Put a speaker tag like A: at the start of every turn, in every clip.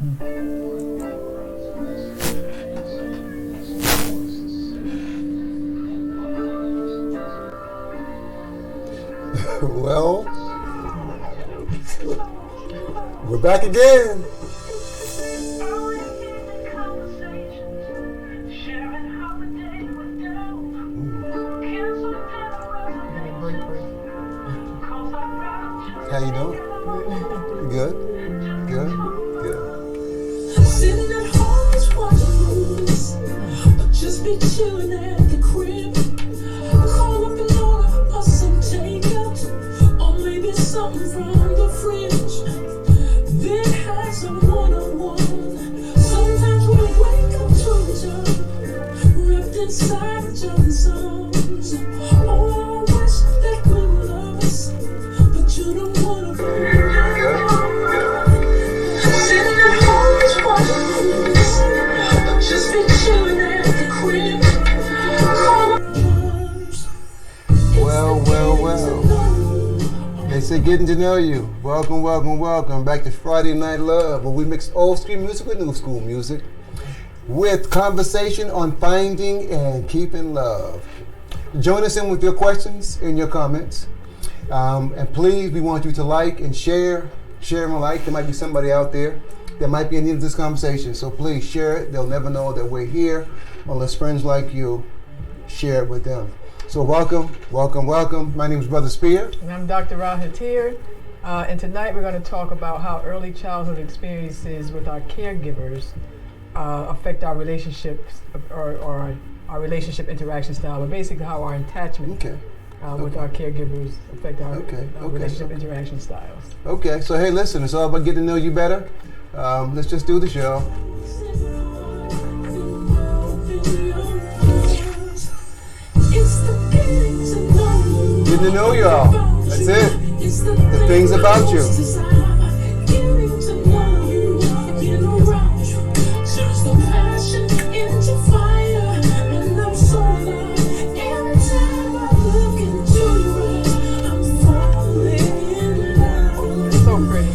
A: Well, we're back again. How you doing? Good? Good? Good.
B: Sitting at home is wonderful, or just be chilling at the crib. Call up and order us some takeout, or maybe something from the fridge. Then have some one-on-one. Sometimes we wake up to each other, wrapped inside each other's arms. Oh, I wish that we were lovers, but you don't wanna be. Sitting at home is wonderful, or just be chilling at the crib.
A: Well. They say getting to know you. Welcome back to Friday Night Love, where we mix old school music with new school music with conversation on finding and keeping love. Join us in with your questions and your comments. And please, we want you to like and share and like. There might be somebody out there that might be in need of this conversation. So please share it. They'll never know that we're here unless friends like you share it with them. So welcome. My name is Brother Spear.
C: And I'm Dr. Heter. And tonight we're going to talk about how early childhood experiences with our caregivers affect our relationships or our relationship interaction style, but basically how our attachment with our caregivers affect our relationship interaction styles.
A: Okay, so hey, listen, it's all about getting to know you better. Let's just do the show. Getting to know y'all. That's it. The things about you.
C: So pretty.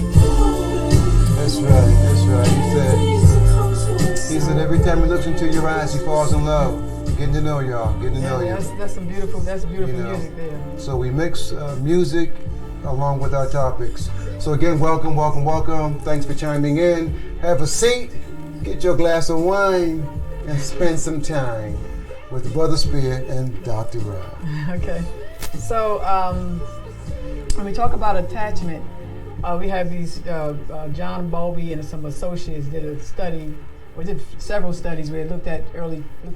A: That's right. He said every time he looks into your eyes, he falls in love. Getting to know y'all. Getting to know you.
C: That's beautiful music there.
A: So we mix music along with our topics. So again, welcome. Thanks for chiming in. Have a seat, get your glass of wine, and spend some time with Brother Spear and Dr. Rob.
C: Okay. So when we talk about attachment, we have these John Bowlby and some associates did a study. We did several studies where they looked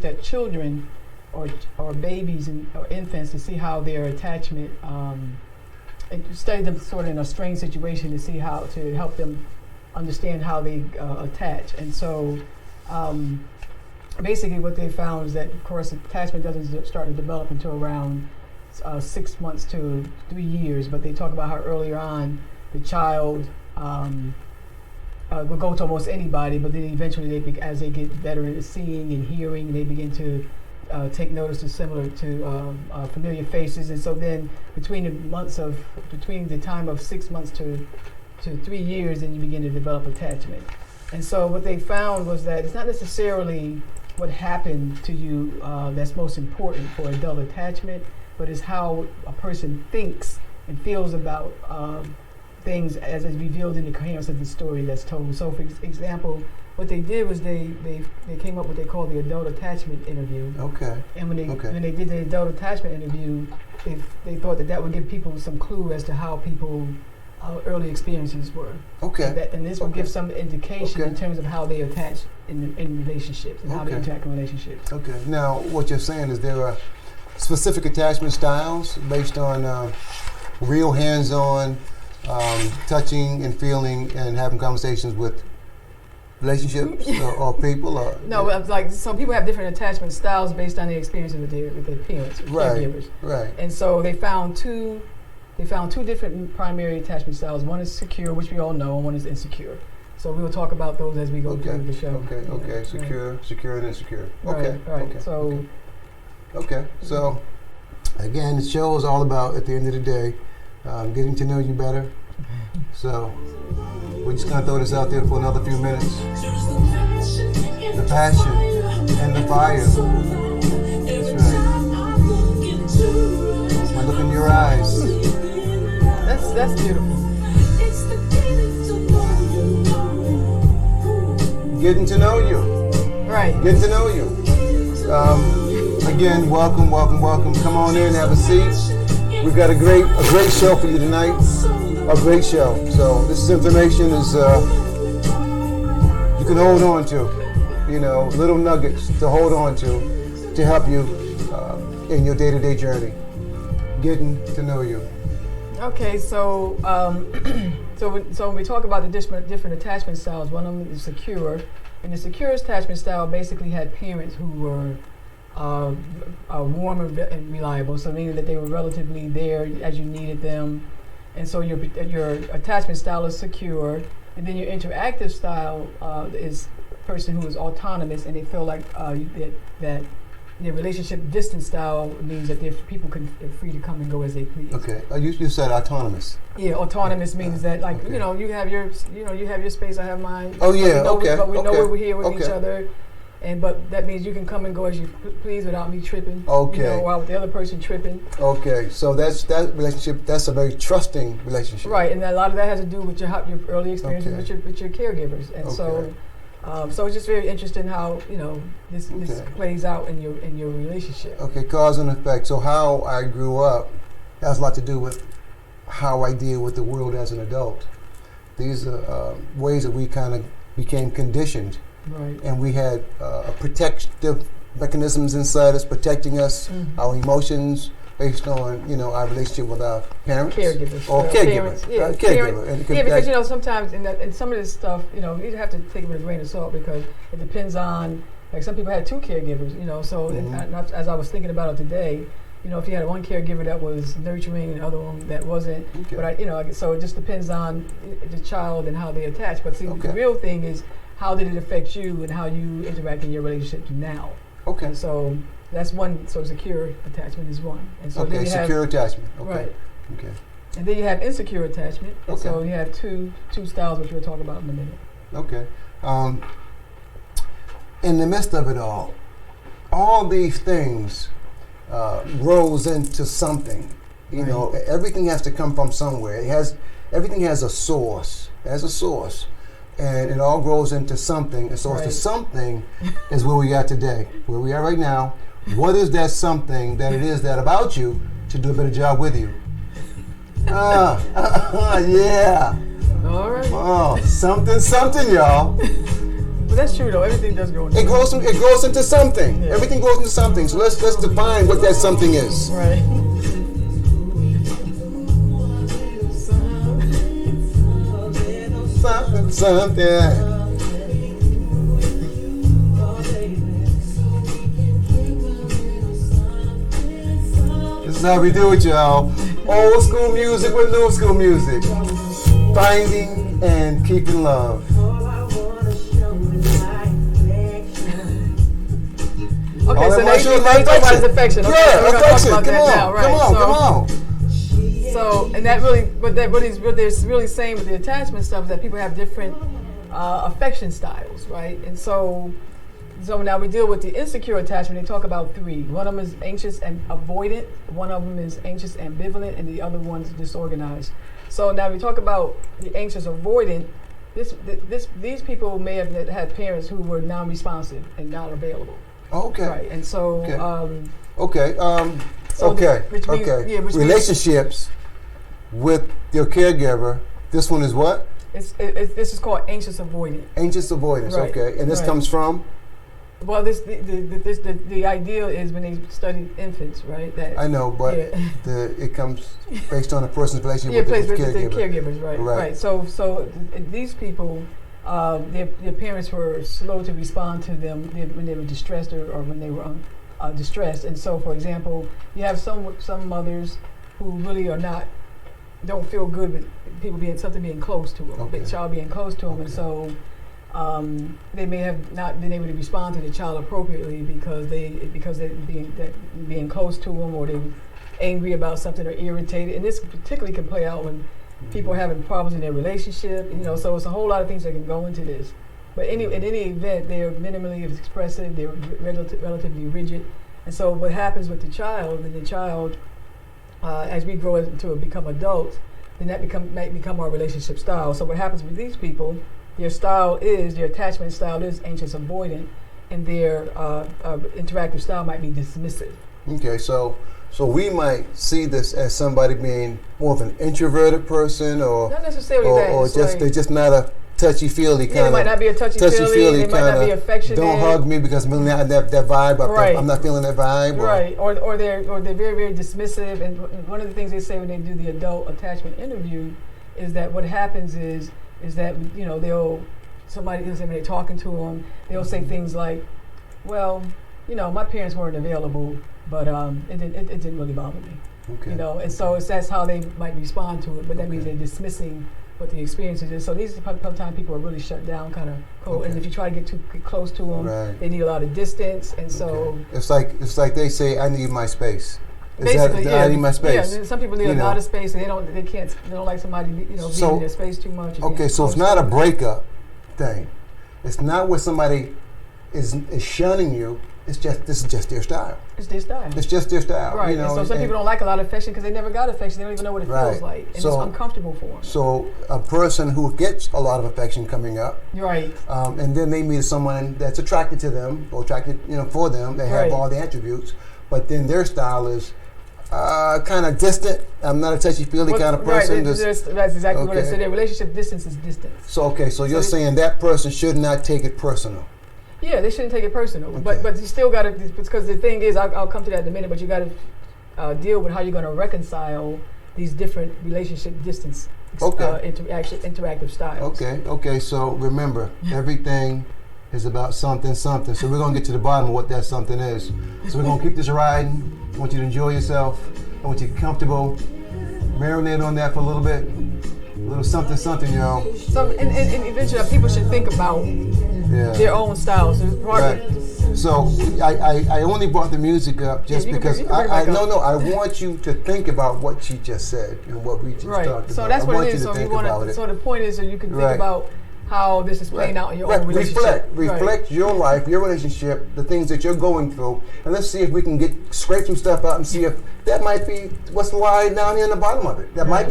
C: at children or babies or infants to see how their attachment, and studied them sort of in a strange situation to see how to help them understand how they attach. And so basically what they found is that, of course, attachment doesn't start to develop until around 6 months to 3 years, but they talk about how earlier on the child will go to almost anybody, but then eventually as they get better at seeing and hearing, they begin to take notice of similar to familiar faces. And so then between the time of 6 months to 3 years, then you begin to develop attachment. And so what they found was that it's not necessarily what happened to you that's most important for adult attachment, but it's how a person thinks and feels about things as is revealed in the coherence of the story that's told. So for example, what they did was they came up with what they call the adult attachment interview.
A: Okay.
C: And when they did the adult attachment interview, they thought that would give people some clue as to how people early experiences were.
A: Okay.
C: And this would give some indication in terms of how they attach in relationships and how they interact in relationships.
A: Okay. Now, what you're saying is there are specific attachment styles based on real hands-on touching and feeling and having conversations with relationships or people? Or,
C: no, like some people have different attachment styles based on their experiences with their parents, caregivers.
A: Right.
C: And so they found two different primary attachment styles. One is secure, which we all know, and one is insecure. So we will talk about those as we go through the show.
A: Okay. Secure and insecure.
C: Right.
A: So again, the show is all about, at the end of the day, getting to know you better. So We're just gonna throw this out there for another few minutes. The passion and the fire. That's right. I look in your eyes.
C: That's beautiful.
A: Getting to know you.
C: Right.
A: Getting to know you. Again, welcome. Come on in, have a seat. We've got a great show for you tonight. A great show. So this information is you can hold on to. Little nuggets to hold on to help you in your day-to-day journey. Getting to know you.
C: Okay, so so when we talk about the different attachment styles, one of them is secure, and the secure attachment style basically had parents who were warm and reliable, so meaning that they were relatively there as you needed them, and so your attachment style is secure, and then your interactive style is a person who is autonomous, and they feel like that their relationship distance style means that people are free to come and go as they please.
A: Okay, you said autonomous.
C: Yeah, autonomous means that
A: okay.
C: you have your space, I have mine.
A: Oh yeah,
C: but we know we're here with
A: okay.
C: each other, but that means you can come and go as you please without me tripping.
A: Okay.
C: While the other person tripping.
A: Okay, so that relationship. That's a very trusting relationship.
C: Right, and a lot of that has to do with your early experiences
A: Okay.
C: with your caregivers, and
A: Okay.
C: so it's just very interesting how this
A: Okay.
C: plays out in your relationship.
A: Okay, cause and effect. So how I grew up has a lot to do with how I deal with the world as an adult. These are ways that we kind of became conditioned,
C: Right.
A: and we had protective mechanisms inside us protecting us, our emotions based on our relationship with our parents,
C: Caregivers.
A: or caregivers,
C: Parents, yeah.
A: caregiver. And it could-
C: Because sometimes in some of this stuff, you have to take it with a grain of salt because it depends on, like some people had two caregivers, so as I was thinking about it today, if you had one caregiver that was nurturing and the other one that wasn't,
A: Okay.
C: but so it just depends on the child and how they attach. But see,
A: Okay.
C: the real thing is how did it affect you and how you interact in your relationship now.
A: Okay.
C: And so that's one. So secure attachment is one. And so then
A: Okay.
C: you have,
A: Secure attachment. Okay.
C: right.
A: Okay.
C: And then you have insecure attachment. And
A: Okay.
C: so you have two styles, which we'll talk about in a minute.
A: Okay. In the midst of it all these things grows into something. Everything has to come from somewhere. Everything has a source. It has a source, and it all grows into something. And so,
C: Right.
A: the something is where we are today, where we are right now. What is that something that it is that about you to do a better job with you? Yeah.
C: All right.
A: Oh, something, y'all.
C: But that's true, though. Everything does grow into
A: It grows into something.
C: Yeah.
A: Everything grows into something. So let's define what that something is.
C: Right.
A: Something. This is how we do it, y'all. Old school music with new school music. Finding and keeping love.
C: Okay,
A: All
C: so
A: I
C: now
A: want
C: you
A: is
C: talk about is affection. Okay,
A: Yeah,
C: so we're gonna talk
A: affection.
C: about
A: Come
C: that
A: on,
C: now, right?
A: come on.
C: So, and that really, what they're really saying with the attachment stuff is that people have different affection styles, right? And so now we deal with the insecure attachment. They talk about three. One of them is anxious and avoidant. One of them is anxious ambivalent, and the other one's disorganized. So now we talk about the anxious avoidant. These people may have had parents who were non-responsive and not available.
A: Okay.
C: Right, and so
A: Okay.
C: So which means- yeah, which means-
A: relationships with your caregiver. This one is what?
C: this is called anxious avoidant.
A: Anxious avoidance.
C: Right,
A: Okay, and this
C: right.
A: comes from?
C: Well, the idea is when they study infants, right? That
A: I know, but
C: yeah.
A: it comes based on a person's relationship
C: Yeah,
A: with
C: plays
A: the
C: with the
A: caregiver.
C: caregivers, right?
A: Right.
C: Right. So these people, their parents were slow to respond to them when they were distressed or when they were distressed. And so, for example, you have some mothers who really don't feel good with something being close to them,
A: Okay.
C: the child being close to them,
A: Okay.
C: and so they may have not been able to respond to the child appropriately because they being close to them, or they were angry about something or irritated. And this particularly can play out when people having problems in their relationship. So it's a whole lot of things that can go into this. But in any event, they're minimally expressive. They're relatively rigid. And so what happens with the child, as we grow to become adults, then that might become our relationship style. So what happens with these people, their attachment style is anxious avoidant, and their interactive style might be dismissive.
A: Okay, so we might see this as somebody being more of an introverted person, or
C: not necessarily
A: they're just not a touchy-feely kind of.
C: They might not be a touchy-feely. They might not be affectionate.
A: Don't hug me because I'm not that vibe.
C: Right.
A: I'm not feeling that vibe.
C: Right. Or they're very, very dismissive. And one of the things they say when they do the adult attachment interview is that what happens is that somebody when they're talking to them, they'll say things like, well, my parents weren't available, but it didn't really bother me.
A: Okay.
C: And so that's how they might respond to it. But that means they're dismissing what the experience is. So these are sometimes people are really shut down, kind of cold.
A: Okay.
C: And if you try to get close to them, they need a lot of distance. And so
A: it's like they say, I need my space.
C: Basically,
A: I need my space.
C: Yeah, some people need a lot of space. And they don't like somebody being in their space too much.
A: Okay, so it's not a breakup thing. It's not where somebody is shunning you. This is just their style.
C: It's their style.
A: It's just their style.
C: Right. So some people don't like a lot of affection because they never got affection. They don't even know what it feels like, and it's uncomfortable for them.
A: So a person who gets a lot of affection coming up,
C: right,
A: and then they meet someone that's attracted to them or attracted, for them. They have all the attributes, but then their style is kind of distant. I'm not a touchy-feely kind of person.
C: Right. That's exactly what I said. Their relationship distance is distance.
A: So you're saying that person should not take it personal.
C: Yeah, they shouldn't take it personal, but you still got to, because the thing is, I'll come to that in a minute, but you got to deal with how you're going to reconcile these different relationship distance interactive styles.
A: Okay, so remember, everything is about something. So we're going to get to the bottom of what that something is. So we're going to keep this riding. I want you to enjoy yourself. I want you to be comfortable. Marinate on that for a little bit. A little something, y'all.
C: So, and eventually people should think about their own styles.
A: Right. So I only brought the music up just because I want you to think about what she just said and what we just talked about.
C: So that's what it is. So the point is, so you can think about how this is playing out in your own relationship.
A: Reflect your life, your relationship, the things that you're going through, and let's see if we can scrape some stuff out and see if that might be what's lying down here in the bottom of it. That might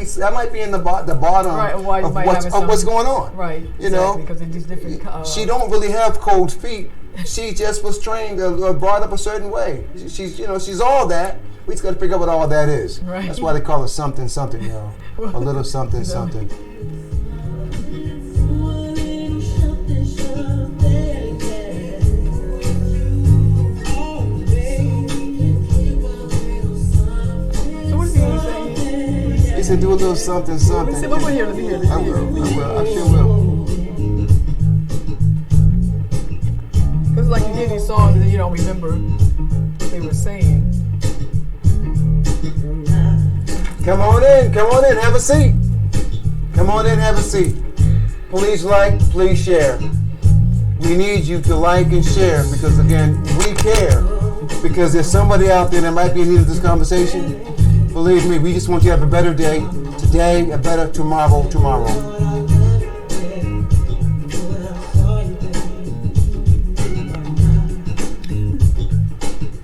A: be in the bottom of what's going on.
C: Right. Because it's different.
A: She don't really have cold feet. She just was trained or brought up a certain way. She's all that. We just got to figure out what all that is.
C: Right.
A: That's why they call it something, y'all. A little something. He said, do a little something.
C: Let me hear this.
A: I will. I sure will.
C: Because like you hear these songs and then you don't remember what they were saying.
A: Come on in, have a seat. Come on in, have a seat. Please like, please share. We need you to like and share because, again, we care. Because there's somebody out there that might be in need of this conversation. Believe me, we just want you to have a better day today, a better tomorrow.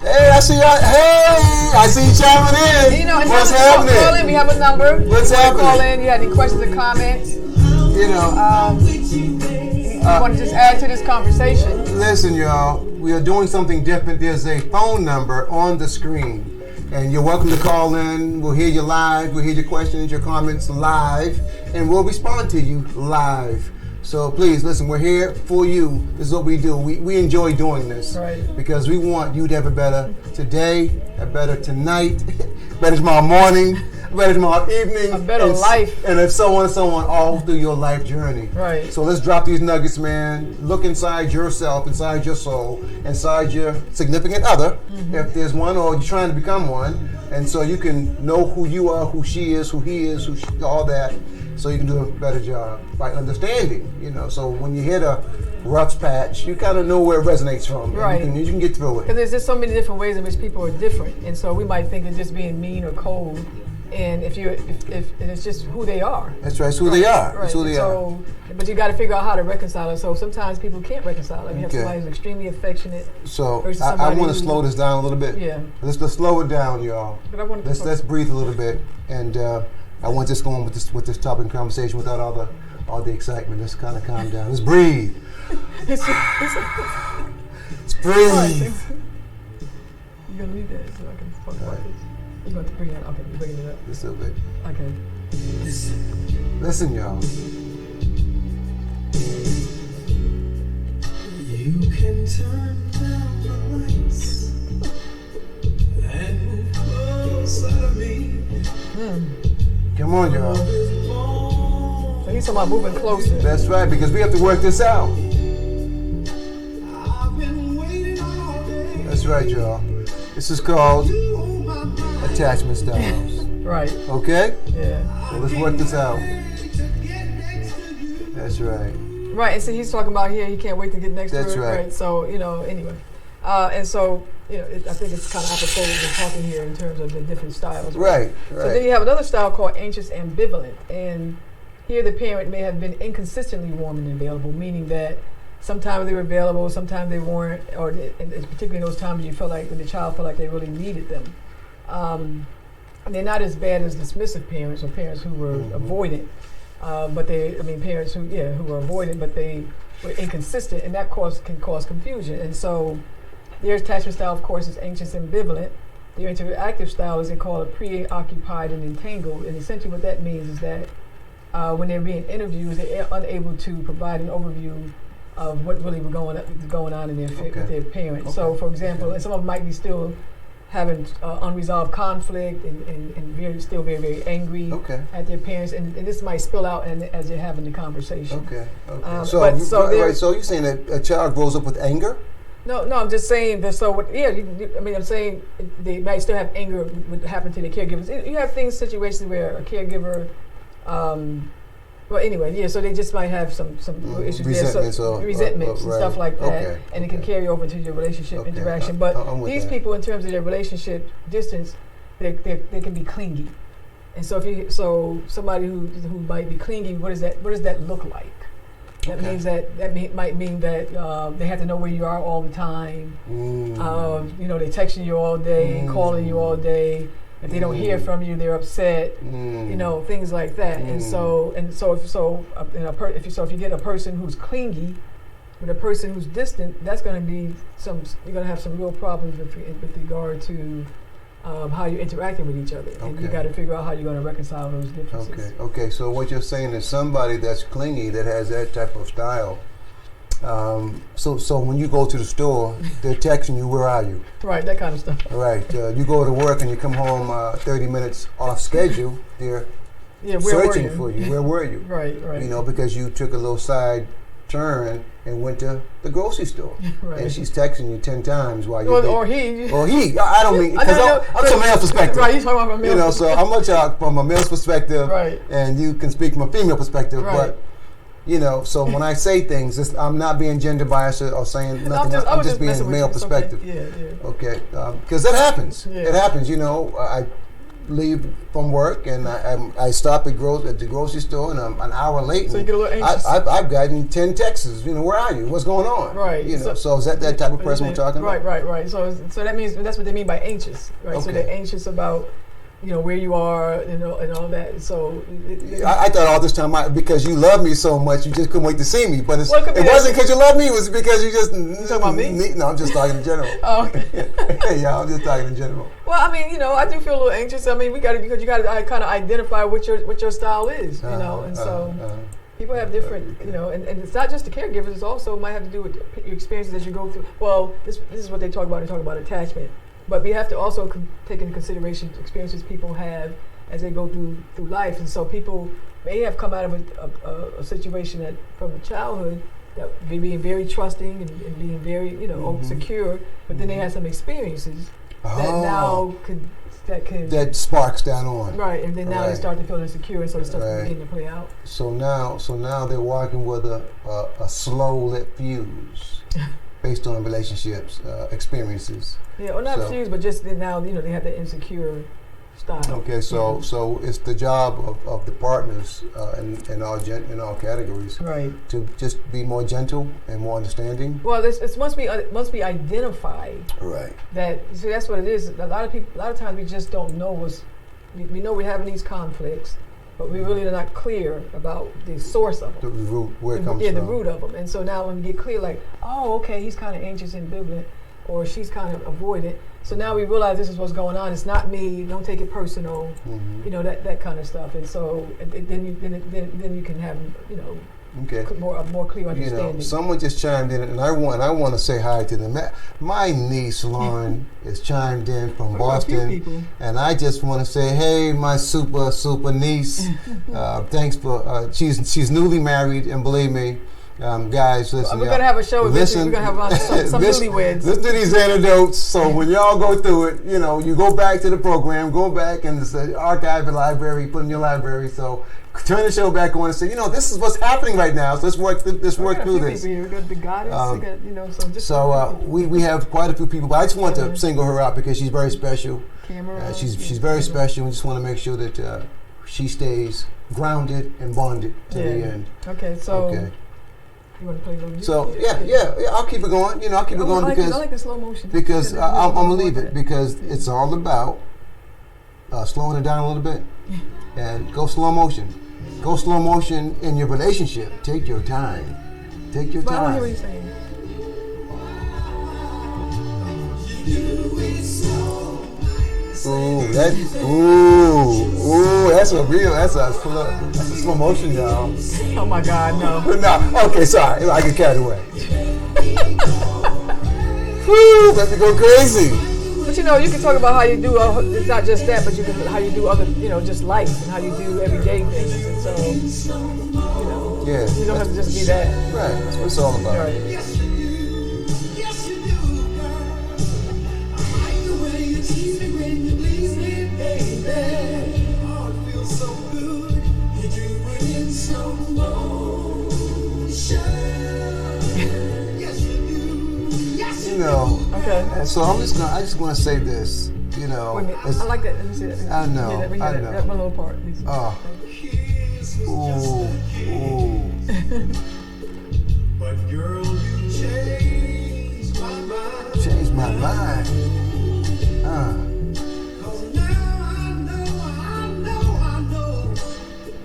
A: Hey, I see y'all. Hey, I see you chiming in. What's happening?
C: Call in. We have a number.
A: What's happening?
C: Call in. You have any questions or comments? You want to just add to this conversation?
A: Listen, y'all. We are doing something different. There's a phone number on the screen. And you're welcome to call in. We'll hear you live. We'll hear your questions, your comments live. And we'll respond to you live. So please, listen, we're here for you. This is what we do. We enjoy doing this.
C: Right.
A: Because we want you to have a better today, a better tonight, better tomorrow morning, better tomorrow evening.
C: A better life.
A: And so on, all through your life journey.
C: Right.
A: So let's drop these nuggets, man. Look inside yourself, inside your soul, inside your significant other, if there's one, or you're trying to become one. And so you can know who you are, who she is, who he is, all that. So you can do a better job by understanding, So when you hit a rough patch, you kind of know where it resonates from.
C: Right.
A: You can get through it.
C: Because there's just so many different ways in which people are different. And so we might think of just being mean or cold And if and it's just who they are.
A: That's right. It's who they are.
C: Right.
A: It's who they are.
C: So, but you got to figure out how to reconcile it. So sometimes people can't reconcile it. You have
A: Okay.
C: somebody who's extremely affectionate.
A: So
C: versus
A: I
C: somebody
A: want to
C: who-
A: slow this down a little bit.
C: Yeah.
A: Let's slow it down, y'all.
C: But I want to.
A: Let's breathe a little bit, and I want this going with this topic conversation without all the excitement. Let's kind of calm down. Let's breathe. Let's breathe.
C: You're gonna leave that so I can talk about
A: Right.
C: this. You're going to bring it up. Okay, you're bringing it up.
A: Just a little bit.
C: Okay.
A: Listen, y'all.
B: You can turn down the lights and move closer to me.
A: Come on, y'all.
C: So he's talking about moving closer.
A: That's right, because we have to work this out.
B: I've been waiting all day.
A: That's right, y'all. This is called
B: You hold my mind.
A: attachment styles.
C: Right.
A: Okay?
C: Yeah.
A: So let's work this out.
B: To get next to you.
A: That's right.
C: Right. And so he's talking about here. He can't wait to get next
A: That's
C: to it.
A: right.
C: So anyway, and so I think it's kind of apropos that we're talking here in terms of the different styles.
A: Right.
C: So then
A: Right.
C: you have another style called anxious ambivalent, and here the parent may have been inconsistently warm and available, meaning that sometimes they were available, sometimes they weren't, or particularly in those times you felt like when the child felt like they really needed them. And they're not as bad as dismissive parents or parents who were avoidant, but parents who were avoidant, but they were inconsistent, and that can cause confusion. And so their attachment style, of course, is anxious ambivalent. Their interactive style is they call it preoccupied and entangled. And essentially what that means is that when they're being interviewed, they're unable to provide an overview of what really was going on in with their parents. So, for example, and some of them might be still having unresolved conflict and still very, very angry at their parents, and this might spill out as they're having the conversation.
A: Okay.
C: So
A: you're saying that a child grows up with anger?
C: No, I'm just saying that. So, I'm saying they might still have anger what happened to their caregivers. You have situations where a caregiver, so they just might have some issues resentments and stuff like that, and it can carry over into your relationship interaction. But these people, in terms of their relationship distance, they can be clingy, and so somebody who might be clingy, what does that look like? That means might mean that they have to know where you are all the time. They're texting you all day, calling you all day. If they don't hear from you, they're upset. Things like that. And so if you get a person who's clingy with a person who's distant, that's going to be you're going to have some real problems with regard to how you're interacting with each other, and you got to figure out how you're going to reconcile those differences.
A: Okay. So what you're saying is somebody that's clingy, that has that type of style. So when you go to the store, they're texting you, "Where are you?"
C: Right, that kind of stuff.
A: All right. You go to work and you come home 30 minutes off schedule. They're searching for you. Where were you?
C: Right.
A: Because you took a little side turn and went to the grocery store, and she's texting you 10 times while you're
C: or he.
A: I don't mean, because I'm from a male's perspective.
C: Right, you're talking about from a male
A: so I'm gonna talk from a male's perspective,
C: right,
A: and you can speak from a female perspective,
C: right.
A: But so when I say things, I'm not being gender biased or saying nothing. I'm just being male perspective. Okay, because that happens.
C: Yeah.
A: It happens. I leave from work and I stop at the grocery store and I'm an hour late.
C: So you get a little anxious.
A: I've gotten 10 texts. Where are you? What's going on?
C: Right.
A: So is that type of person we're talking about?
C: Right. So that means that's what they mean by anxious, right?
A: Okay.
C: So they're anxious about where you are, and all that. So
A: I thought all this time, because you love me so much, you just couldn't wait to see me. But it wasn't because you love me. It was because you just.
C: You talking about me?
A: No, I'm just talking in general.
C: Oh, okay.
A: Yeah, I'm just talking in general.
C: Well, I do feel a little anxious. because you got to kind of identify what your style is, and so. People have different, and it's not just the caregivers. It's also might have to do with your experiences as you go through. Well, this is what they talk about. They talk about attachment. But we have to also take into consideration experiences people have as they go through life. And so people may have come out of a situation from childhood that being very trusting and being very, secure, but then they had some experiences that
A: sparks down on.
C: Right, and then now they start to feel insecure, and so the stuff is beginning to play out.
A: So now they're walking with a slow lit fuse. Based on relationships, experiences.
C: Yeah, or not fuse, but just now, they have that insecure style.
A: Okay, so it's the job of the partners in all categories
C: Right.
A: to just be more gentle and more understanding.
C: Well, it must be identified.
A: Right.
C: That see, that's what it is. A lot of times we just don't know we know we're having these conflicts, but we really are not clear about the source of
A: The
C: them.
A: root, where it comes
C: Yeah,
A: from.
C: the root of them. And so now when we get clear, like, oh, okay, he's kind of anxious and ambivalent, or she's kind of avoidant. So now we realize this is what's going on. It's not me. Don't take it personal.
A: Mm-hmm.
C: That kind of stuff. And so then you can have
A: Okay.
C: more clear understanding.
A: Someone just chimed in, and I want to say hi to them. My niece Lauren is chimed in from Boston,
C: people.
A: and I just want to say, hey, my super niece. Thanks for she's newly married, and believe me, guys, listen.
C: We're gonna have a show.
A: Listen,
C: We're gonna have some newlyweds.
A: Listen to these anecdotes. So when y'all go through it, you go back to the program, go back and it's an archive library, put in your library. So turn the show back on and say, this is what's happening right now. So let's work through this.
C: We got the goddess.
A: So we have quite a few people, but I just want to single her out because she's very special. She's very special. We just want to make sure that she stays grounded and bonded to the end.
C: Okay, so.
A: Okay.
C: You want to play a little music?
A: So yeah, I'll keep it going. I'll keep it going because
C: I like the slow motion.
A: because I'm gonna leave it because it's all about slowing it down a little bit and go slow motion. Go slow motion in your relationship. Take your time. Take your
C: But I don't hear
A: time.
C: what you're saying.
A: That's a slow motion, y'all.
C: Oh my God, no.
A: No, okay, sorry, I get carried away. Woo, let me go crazy.
C: But you can talk about how you do. It's not just that, but how you do other, just life and how you do everyday things. And so,
A: Yeah,
C: you don't have to just be that.
A: Right, that's what it's all about.
C: Right. Okay.
A: So I just want to say this.
C: Wait a minute. I like that. Let me see that.
A: I know.
C: That one little part.
A: Oh. Ooh.
B: But girl, you changed my mind.
A: Changed my mind.
B: Cause now I know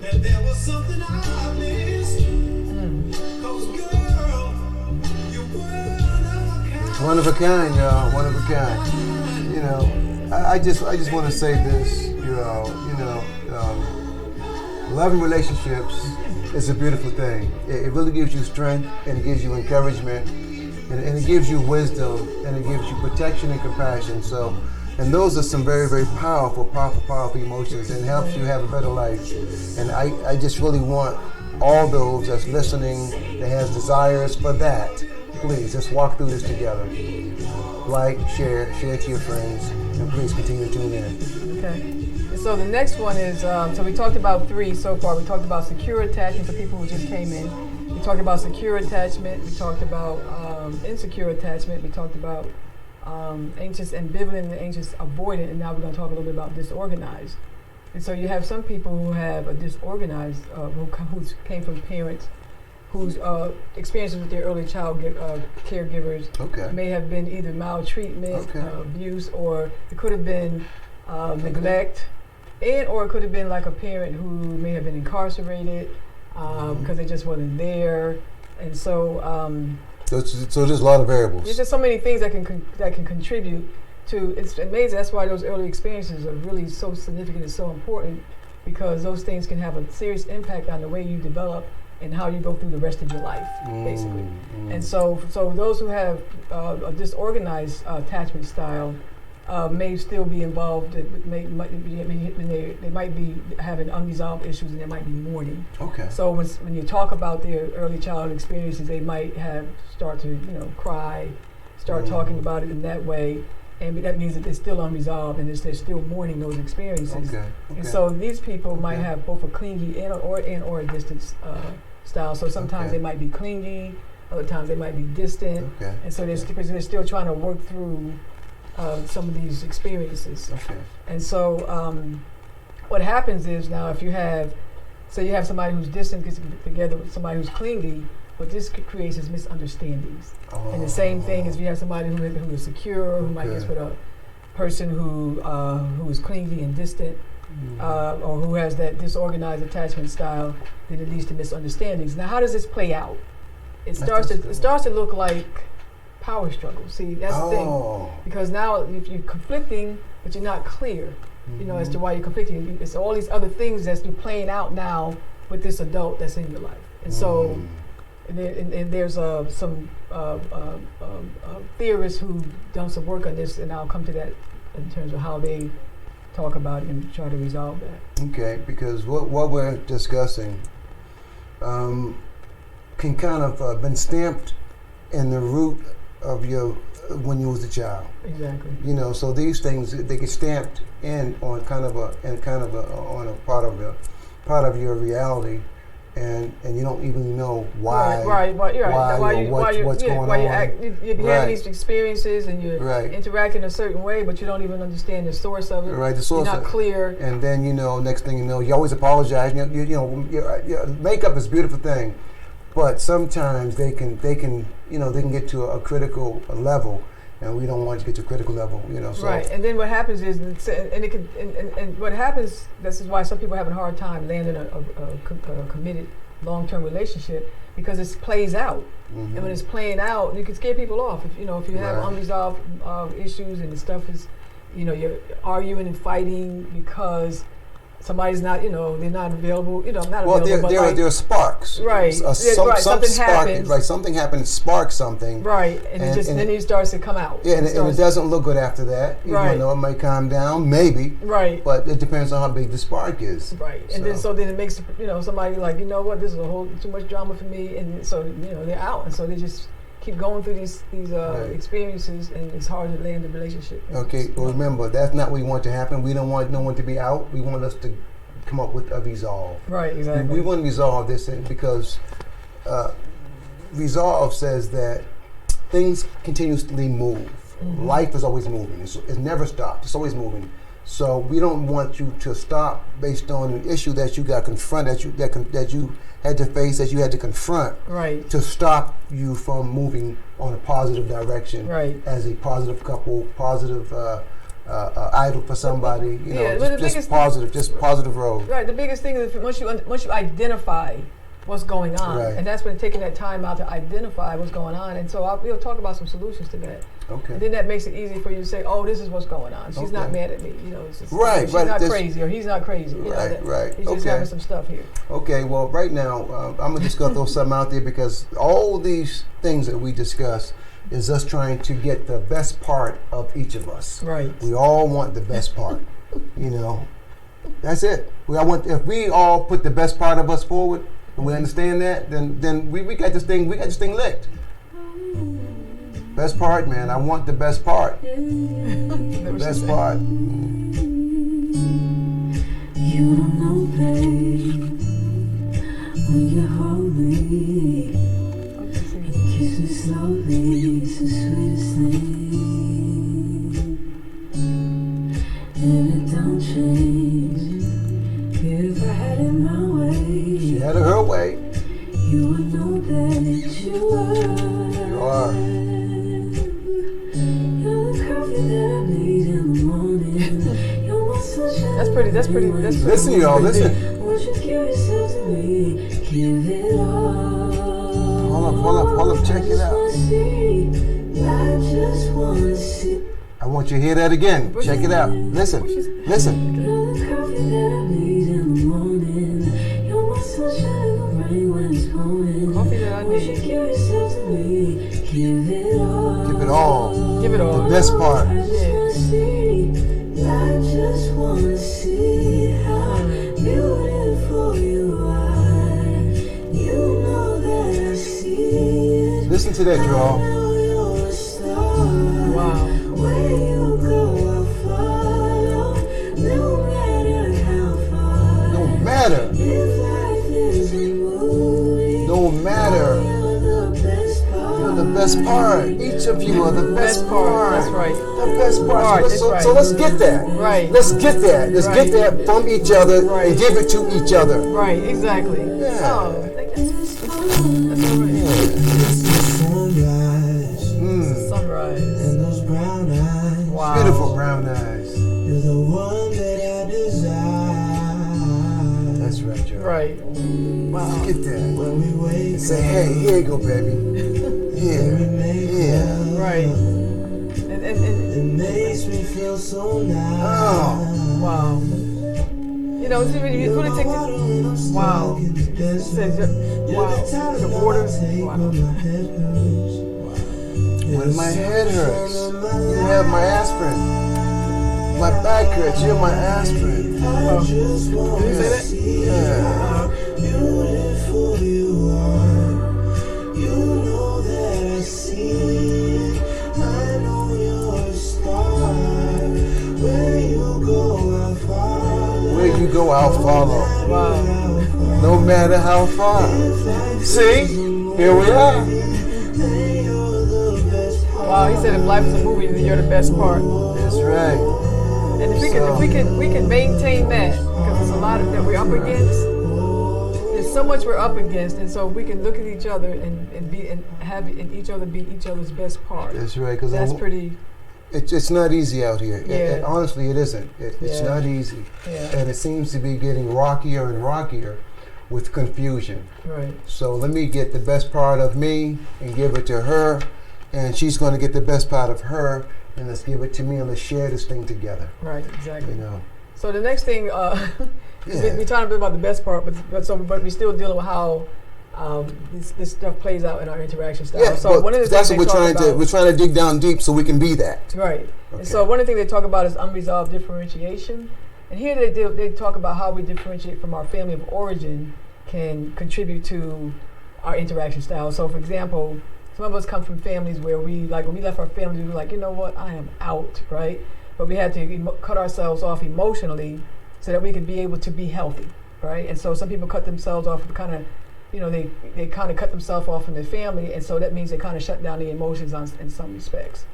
B: that there was something I missed. Cause girl, you were
A: One of a kind, y'all. One of a kind. I just want to say this. Loving relationships is a beautiful thing. It really gives you strength, and it gives you encouragement, and it gives you wisdom, and it gives you protection and compassion. So, and those are some very, very powerful emotions, and helps you have a better life. And I just really want all those that's listening that has desires for that, please, let's walk through this together. Like, share to your friends, and please continue to tune in.
C: Okay. So the next one is, so we talked about 3 so far. We talked about secure attachment for people who just came in. We talked about secure attachment. We talked about insecure attachment. We talked about anxious ambivalent and anxious avoidant. And now we're going to talk a little bit about disorganized. And so you have some people who have a disorganized, who came from parents whose experiences with their early child caregivers may have been either maltreatment, abuse, or it could have been neglect. Or it could have been like a parent who may have been incarcerated because they just wasn't there, and so
A: so there's a lot of variables.
C: There's just so many things that can contribute to. It's amazing. That's why those early experiences are really so significant and so important, because those things can have a serious impact on the way you develop and how you go through the rest of your life, basically. And so those who have a disorganized attachment style may still be involved. They might be having unresolved issues, and there might be mourning.
A: Okay.
C: So when you talk about their early childhood experiences, they might start to cry, start talking about it in that way, and that means that they're still unresolved and they're still mourning those experiences.
A: Okay.
C: And so these people might have both a clingy and or a distant style. So sometimes they might be clingy, other times they might be distant, and so they're still trying to work through some of these experiences.
A: Okay.
C: And so what happens is now if you have, say you have somebody who's distant gets together with somebody who's clingy, what this creates is misunderstandings. And the same thing is if you have somebody who is secure, who might get with a person who is clingy and distant, or who has that disorganized attachment style, then it leads to misunderstandings. Now, how does this play out? It starts to look like power struggle. See, that's the thing. Because now if you're conflicting, but you're not clear, as to why you're conflicting. It's all these other things that's been playing out now with this adult that's in your life. And so, and there's some theorists who've done some work on this, and I'll come to that in terms of how they talk about it and try to resolve that.
A: Okay, because what we're discussing can kind of been stamped in the root of your when you was a child.
C: Exactly.
A: So these things they get stamped in on on a part of your reality, and you don't even know why. What's going on.
C: You're having these experiences and you're interacting a certain way, but you don't even understand the source of it.
A: Right, the source.
C: You're not clear.
A: And then next thing you know, you always apologize. Your makeup is a beautiful thing, but sometimes they can get to a critical level, and we don't want to get to a critical level. So.
C: Right, and then what happens is, and what happens. This is why some people have a hard time landing a committed long-term relationship, because it plays out, and when it's playing out, you can scare people off. If you have unresolved issues and the stuff is, you're arguing and fighting because somebody's not, they're not available, not available. Well,
A: there are sparks.
C: Right.
A: Something happens. Right. Something happens, sparks something.
C: Right. And then it starts to come out.
A: Yeah, and it doesn't look good after that.
C: Right.
A: It might calm down, maybe.
C: Right.
A: But it depends on how big the spark is.
C: Right. And then it makes, somebody like, this is too much drama for me. And so, they're out. And so they just keep going through these experiences, and it's hard to land a relationship.
A: Okay, well remember, that's not what we want to happen. We don't want no one to be out. We want us to come up with a resolve.
C: Right, exactly.
A: We want to resolve this because resolve says that things continuously move. Life is always moving. It's never stopped. It's always moving. So we don't want you to stop based on an issue that you got confronted, that you had to face, that you had to confront,
C: right,
A: to stop you from moving on a positive direction,
C: right,
A: as a positive couple, positive idol for somebody, just positive road.
C: Right. The biggest thing is once you identify what's going on,
A: right,
C: and that's when taking that time out to identify what's going on, and so we'll talk about some solutions to that.
A: Okay.
C: And then that makes it easy for you to say, "Oh, this is what's going on. She's not mad at me. It's just,
A: right,
C: she's not crazy, or he's not crazy.
A: Right.
C: He's just having some stuff here."
A: Okay. Well, right now I'm just gonna throw something out there, because all these things that we discuss is us trying to get the best part of each of us.
C: Right.
A: We all want the best part. That's it. If we all put the best part of us forward, and we understand that, then we got this thing. We got this thing licked. Best part, man. I want the best part. Best part.
B: You don't know, babe, when you hold me and kiss me slowly, it's the sweetest thing, and it don't change. If I had it my way,
A: She had it her way.
B: you would know that you are.
A: You are.
B: You're the coffee that I need in the morning. You're my sunshine.
C: That's pretty.
A: Listen, y'all, listen.
B: Won't you give yourself to me? Give it all.
A: Hold up, check it out.
B: I just wanna see.
A: I want you to hear that again. Check it out. Listen.
B: You're the coffee that I need in the morning. You're my sunshine in the rain when it's pouring.
C: Coffee that I
B: Won't you
C: need.
B: give yourself to me? Give it all.
A: Give it all.
C: Give it all.
A: The best part.
B: I just wanna see how beautiful you are. You know that I see it.
A: Listen to that,
B: I
A: y'all.
B: know you're a star.
C: Wow.
B: Where you go, I'll follow. No matter how far.
A: No matter.
B: If life is a movie,
A: No matter.
B: you're the best part.
A: You're the best part. Each of you are the best part.
C: That's right.
A: The best part.
C: That's right.
A: So let's get that.
C: Right.
A: Let's get that. Let's
C: Right.
A: get that from each other
C: Right.
A: and give it to each other.
C: Right, exactly.
A: Yeah.
C: Oh, that's all right. Sunrise.
B: And those brown eyes.
C: Wow.
A: Beautiful brown eyes.
B: You're the one that I desire.
A: That's right, Joe.
C: Right. Wow.
A: Get that.
B: When we wake
A: Say, hey, here you go, baby. Here. Yeah.
C: Right. And
B: it makes me feel so nice.
A: Oh.
C: wow. You know, it's really, you really take the, wow. It says, wow. The water. Wow.
A: When my head hurts, you have my aspirin. My back hurts, you're my aspirin.
C: Did you say that?
A: Yeah.
B: Beautiful you are. You know that I see it. I know you're a star. Where you go, I'll follow.
A: Where you go, I'll follow.
C: Wow.
A: No matter how far. See? Here we are.
C: Wow, he said if life is a movie, then you're the best part.
A: That's right.
C: And if we can maintain that, because there's a lot of that we're up against. There's so much we're up against, and so we can look at each other and have each other be each other's best part.
A: That's right. Because
C: That's pretty.
A: It's not easy out here.
C: Yeah.
A: Honestly, it isn't. It's
C: Yeah.
A: not easy.
C: Yeah.
A: And it seems to be getting rockier and rockier with confusion.
C: Right.
A: So let me get the best part of me and give it to her, and she's going to get the best part of her, and let's give it to me, and let's share this thing together.
C: Right. Exactly.
A: You know.
C: So the next thing,
A: Yeah.
C: we're talking a bit about the best part, but we're still dealing with how this stuff plays out in our interaction style.
A: Yeah,
C: So
A: but
C: one of the
A: that's
C: things
A: what
C: they
A: we're
C: talk
A: trying to.
C: about,
A: We're trying to dig down deep so we can be that.
C: right.
A: Okay.
C: And so one of the things they talk about is unresolved differentiation, and here they talk about how we differentiate from our family of origin can contribute to our interaction style. So for example, some of us come from families where we, like when we left our family, we were like, you know what, I am out, right? But we had to cut ourselves off emotionally so that we could be able to be healthy, right? And so some people cut themselves off kind of, they kind of cut themselves off from their family, and so that means they kind of shut down the emotions in some respects.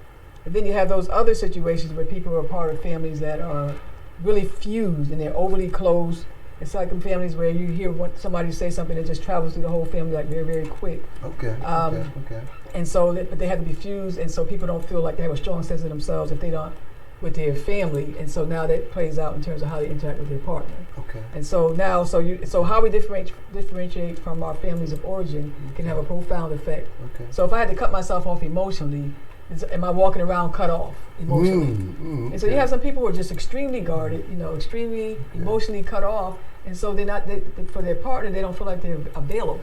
C: And then you have those other situations where people are part of families that are really fused and they're overly close. It's like in families where you hear somebody say something that just travels through the whole family like very, very quick.
A: Okay. Okay.
C: And so, but they have to be fused, and so people don't feel like they have a strong sense of themselves if they don't with their family. And so now that plays out in terms of how they interact with their partner.
A: Okay.
C: And so now, so how we differentiate from our families of origin can have a profound effect.
A: Okay.
C: So if I had to cut myself off emotionally, am I walking around cut off emotionally? And so you have some people who are just extremely guarded, extremely emotionally cut off, and so they're not for their partner. They don't feel like they're available.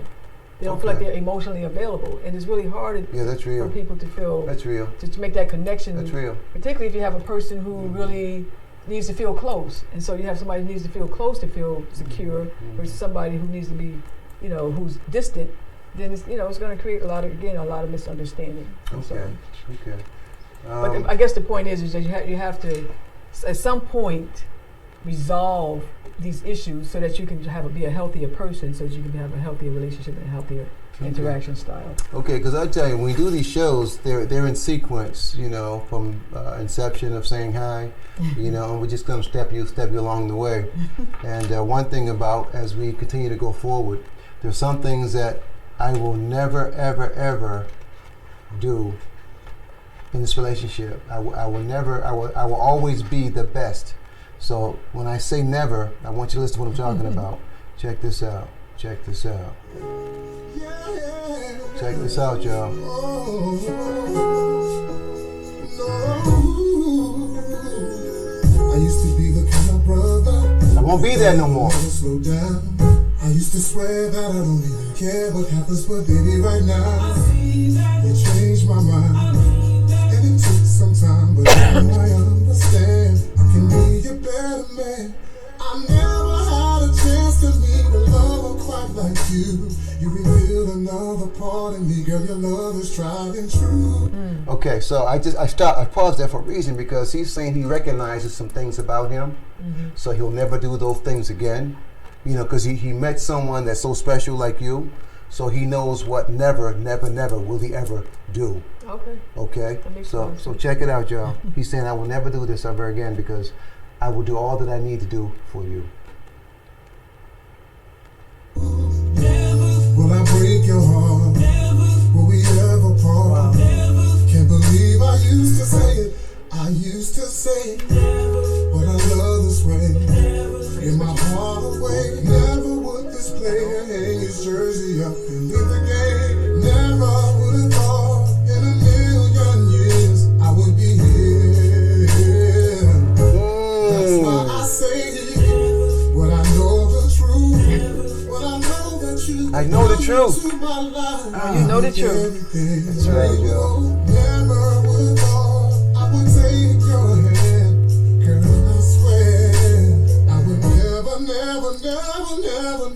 C: They don't feel like they're emotionally available, and it's really hard
A: that's real.
C: for people to feel
A: That's real.
C: to make that connection.
A: That's real.
C: Particularly if you have a person who really needs to feel close, and so you have somebody who needs to feel close to feel secure, versus somebody who needs to be, who's distant. Then it's going to create a lot of misunderstanding. And so-
A: Okay.
C: but I guess the point is that you have to, at some point, resolve these issues so that you can be a healthier person, so that you can have a healthier relationship and a healthier interaction style.
A: Okay, because I tell you, when we do these shows, they're in sequence, from inception of saying hi, and we're just going to step you along the way. And one thing about, as we continue to go forward, there's some things that I will never, ever, ever do in this relationship. I will always be the best. So when I say never, I want you to listen to what I'm talking about. Check this out. Check this out, y'all.
B: I used to be the kind of brother
A: I won't be there no more.
B: slow down. I used to swear that I don't even care what happens, but baby, right now you changed my mind. And it took some time, but now I understand. I can be a better man. I never had a chance to meet a lover quite like you. You revealed another part of me, girl. Your love is tried and true.
A: Okay, so I paused there for a reason, because he's saying he recognizes some things about him, so he'll never do those things again. Because he met someone that's so special like you, so he knows what never will he ever do.
C: Okay.
A: Okay?
C: That makes
A: So
C: sense.
A: so check it out, y'all. He's saying, I will never do this ever again because I will do all that I need to do for you.
B: Will I break your heart? Will we ever part?
C: Wow.
B: Can't believe I used to say it. I used to say it. But I love this way. In my heart away. Never would this player hang his jersey up and leave the game. Never would have thought in a million years I would be here. That's why I say it. What I know the truth. What I know that you
A: I know the truth.
C: You know the truth.
A: That's right, yo.
B: Never would have thought I would take your hand. Girl, I swear I would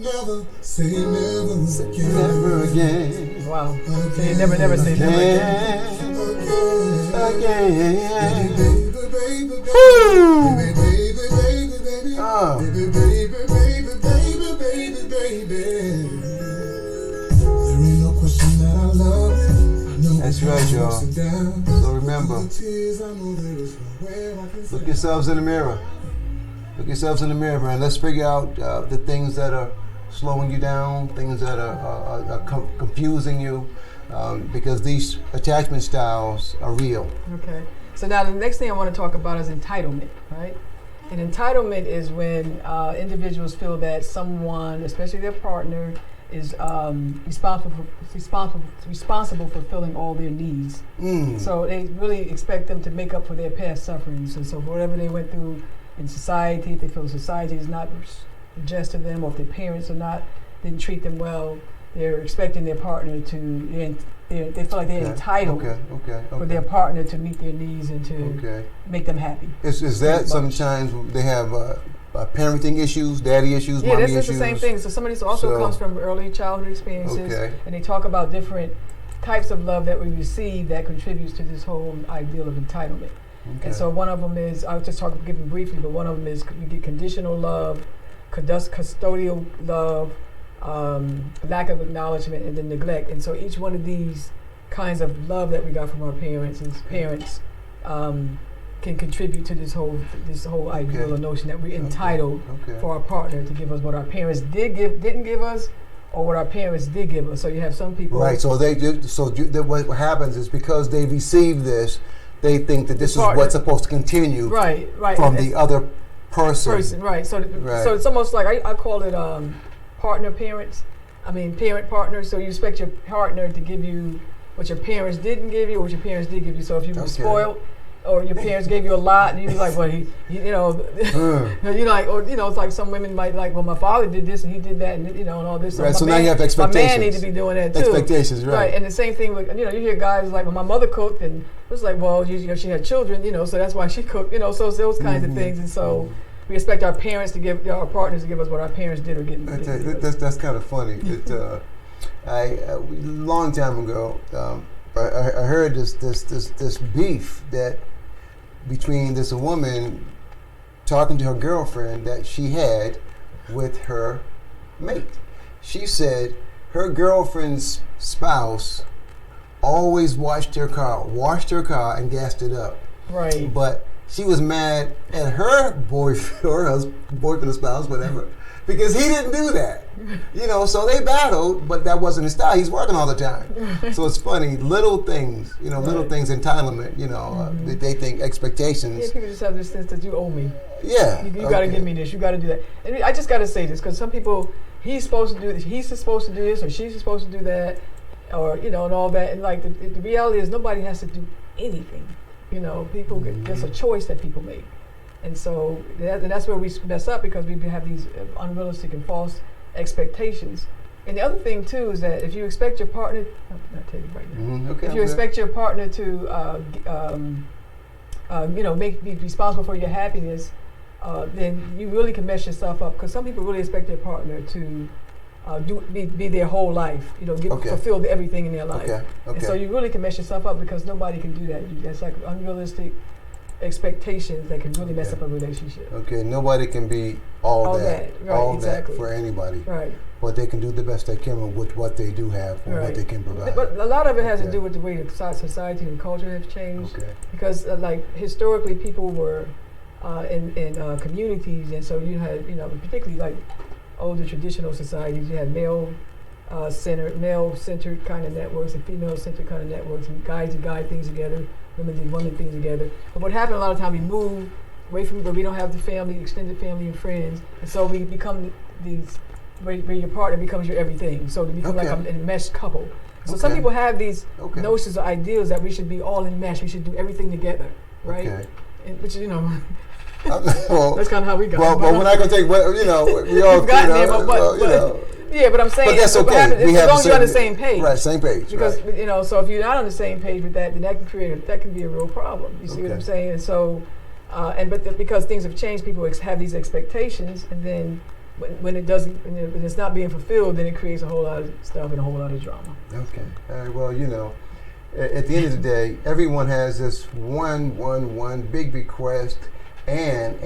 B: never say never again.
A: Never again.
C: Wow. So you never say never again.
A: Again.
B: Baby,
A: Woo!
B: baby.
A: Oh. Baby.
B: There ain't no question that I love you. I know
A: That's right, y'all. So remember, look yourselves in the mirror. Look yourselves in the mirror, and let's figure out the things that are slowing you down, things that are confusing you, because these attachment styles are real.
C: Okay. So now the next thing I want to talk about is entitlement, right? And entitlement is when individuals feel that someone, especially their partner, is responsible for fulfilling all their needs. So they really expect them to make up for their past sufferings. And so whatever they went through in society, if they feel society is not just to them, or if their parents didn't treat them well, they're expecting their partner to, they feel like they're entitled for their partner to meet their needs and to make them happy.
A: Is that sometimes they have parenting issues, daddy issues, mommy issues?
C: Yeah, that's the same thing. So somebody also comes from early childhood experiences, and they talk about different types of love that we receive that contributes to this whole ideal of entitlement. And so one of them is, I'll just give them briefly, but one of them is you get conditional love, custodial love, lack of acknowledgement, and then neglect. And so each one of these kinds of love that we got from our parents can contribute to this whole ideal or notion that we're entitled for our partner to give us what our parents didn't give us, or what our parents did give us. So you have some people,
A: right? So what happens is because they receive this, they think that this is what's supposed to continue, right, from the other person, right? So it's almost like I call it parent partner. So you expect your partner to give you what your parents didn't give you, or what your parents did give you. So if you were spoiled, or your parents gave you a lot, and you're like, well, you're like, or it's like some women might like, well, my father did this and he did that, and all this. Right. So now you have expectations.
C: My man needs to be doing that too.
A: Expectations, right?
C: Right. And the same thing with you hear guys like, well, my mother cooked, and it was like, well, she had children, so that's why she cooked, so those kinds of things, and so. We expect our parents to give our partners to give us what our parents did or didn't.
A: That's kind of funny. A long time ago, I heard this beef that between this woman talking to her girlfriend that she had with her mate. She said her girlfriend's spouse always washed her car and gassed it up.
C: Right.
A: But she was mad at her boyfriend or boyfriend or spouse, whatever, because he didn't do that. So they battled, but that wasn't his style. He's working all the time. So it's funny, little things, little things, entitlement, they think expectations.
C: Yeah, people just have this sense that you owe me.
A: Yeah.
C: You got to give me this, you got to do that. And I just got to say this, because some people, he's supposed to do this, or she's supposed to do that, or, and all that. And like the reality is nobody has to do anything. People there's a choice that people make, and so that's where we mess up, because we have these unrealistic and false expectations. And the other thing too is that if you expect your partner, I'll tell you right now. If you expect your partner to, be responsible for your happiness, then you really can mess yourself up, because some people really expect their partner to be their whole life, fulfill everything in their life. And so you really can mess yourself up, because nobody can do that. That's like unrealistic expectations that can really mess up a relationship.
A: Okay, nobody can be all that.
C: Right,
A: all
C: exactly.
A: that for anybody.
C: Right.
A: but they can do the best they can with what they do have or what they can provide.
C: But a lot of it has to
A: Okay.
C: do with the way the society and culture have changed.
A: Okay.
C: Because like historically, people were in communities, and so you had, particularly like older traditional societies, you had male-centered kind of networks and female-centered kind of networks, and guys to guide things together, women did women things together. But what happened a lot of times, we move away from where we don't have the family, extended family and friends, and so we become these, where your partner becomes your everything. So they become like an enmeshed couple. So some people have these notions or ideals that we should be all enmeshed, we should do everything together, right?
A: Okay.
C: And, which, well,
A: that's
C: kind of how we got.
A: Well, but we're not going to take, we all,
C: we've gotten there, yeah, but I'm saying,
A: but that's
C: what
A: okay.
C: happens, as long as you're on the same page.
A: Right, same page.
C: Because, so if you're not on the same page with that, then that can be a real problem. You see what I'm saying? And so, because things have changed, people have these expectations, and then when it doesn't, when it's not being fulfilled, then it creates a whole lot of stuff and a whole lot of drama.
A: Okay. All right. Well, at the end of the day, everyone has this one big request, and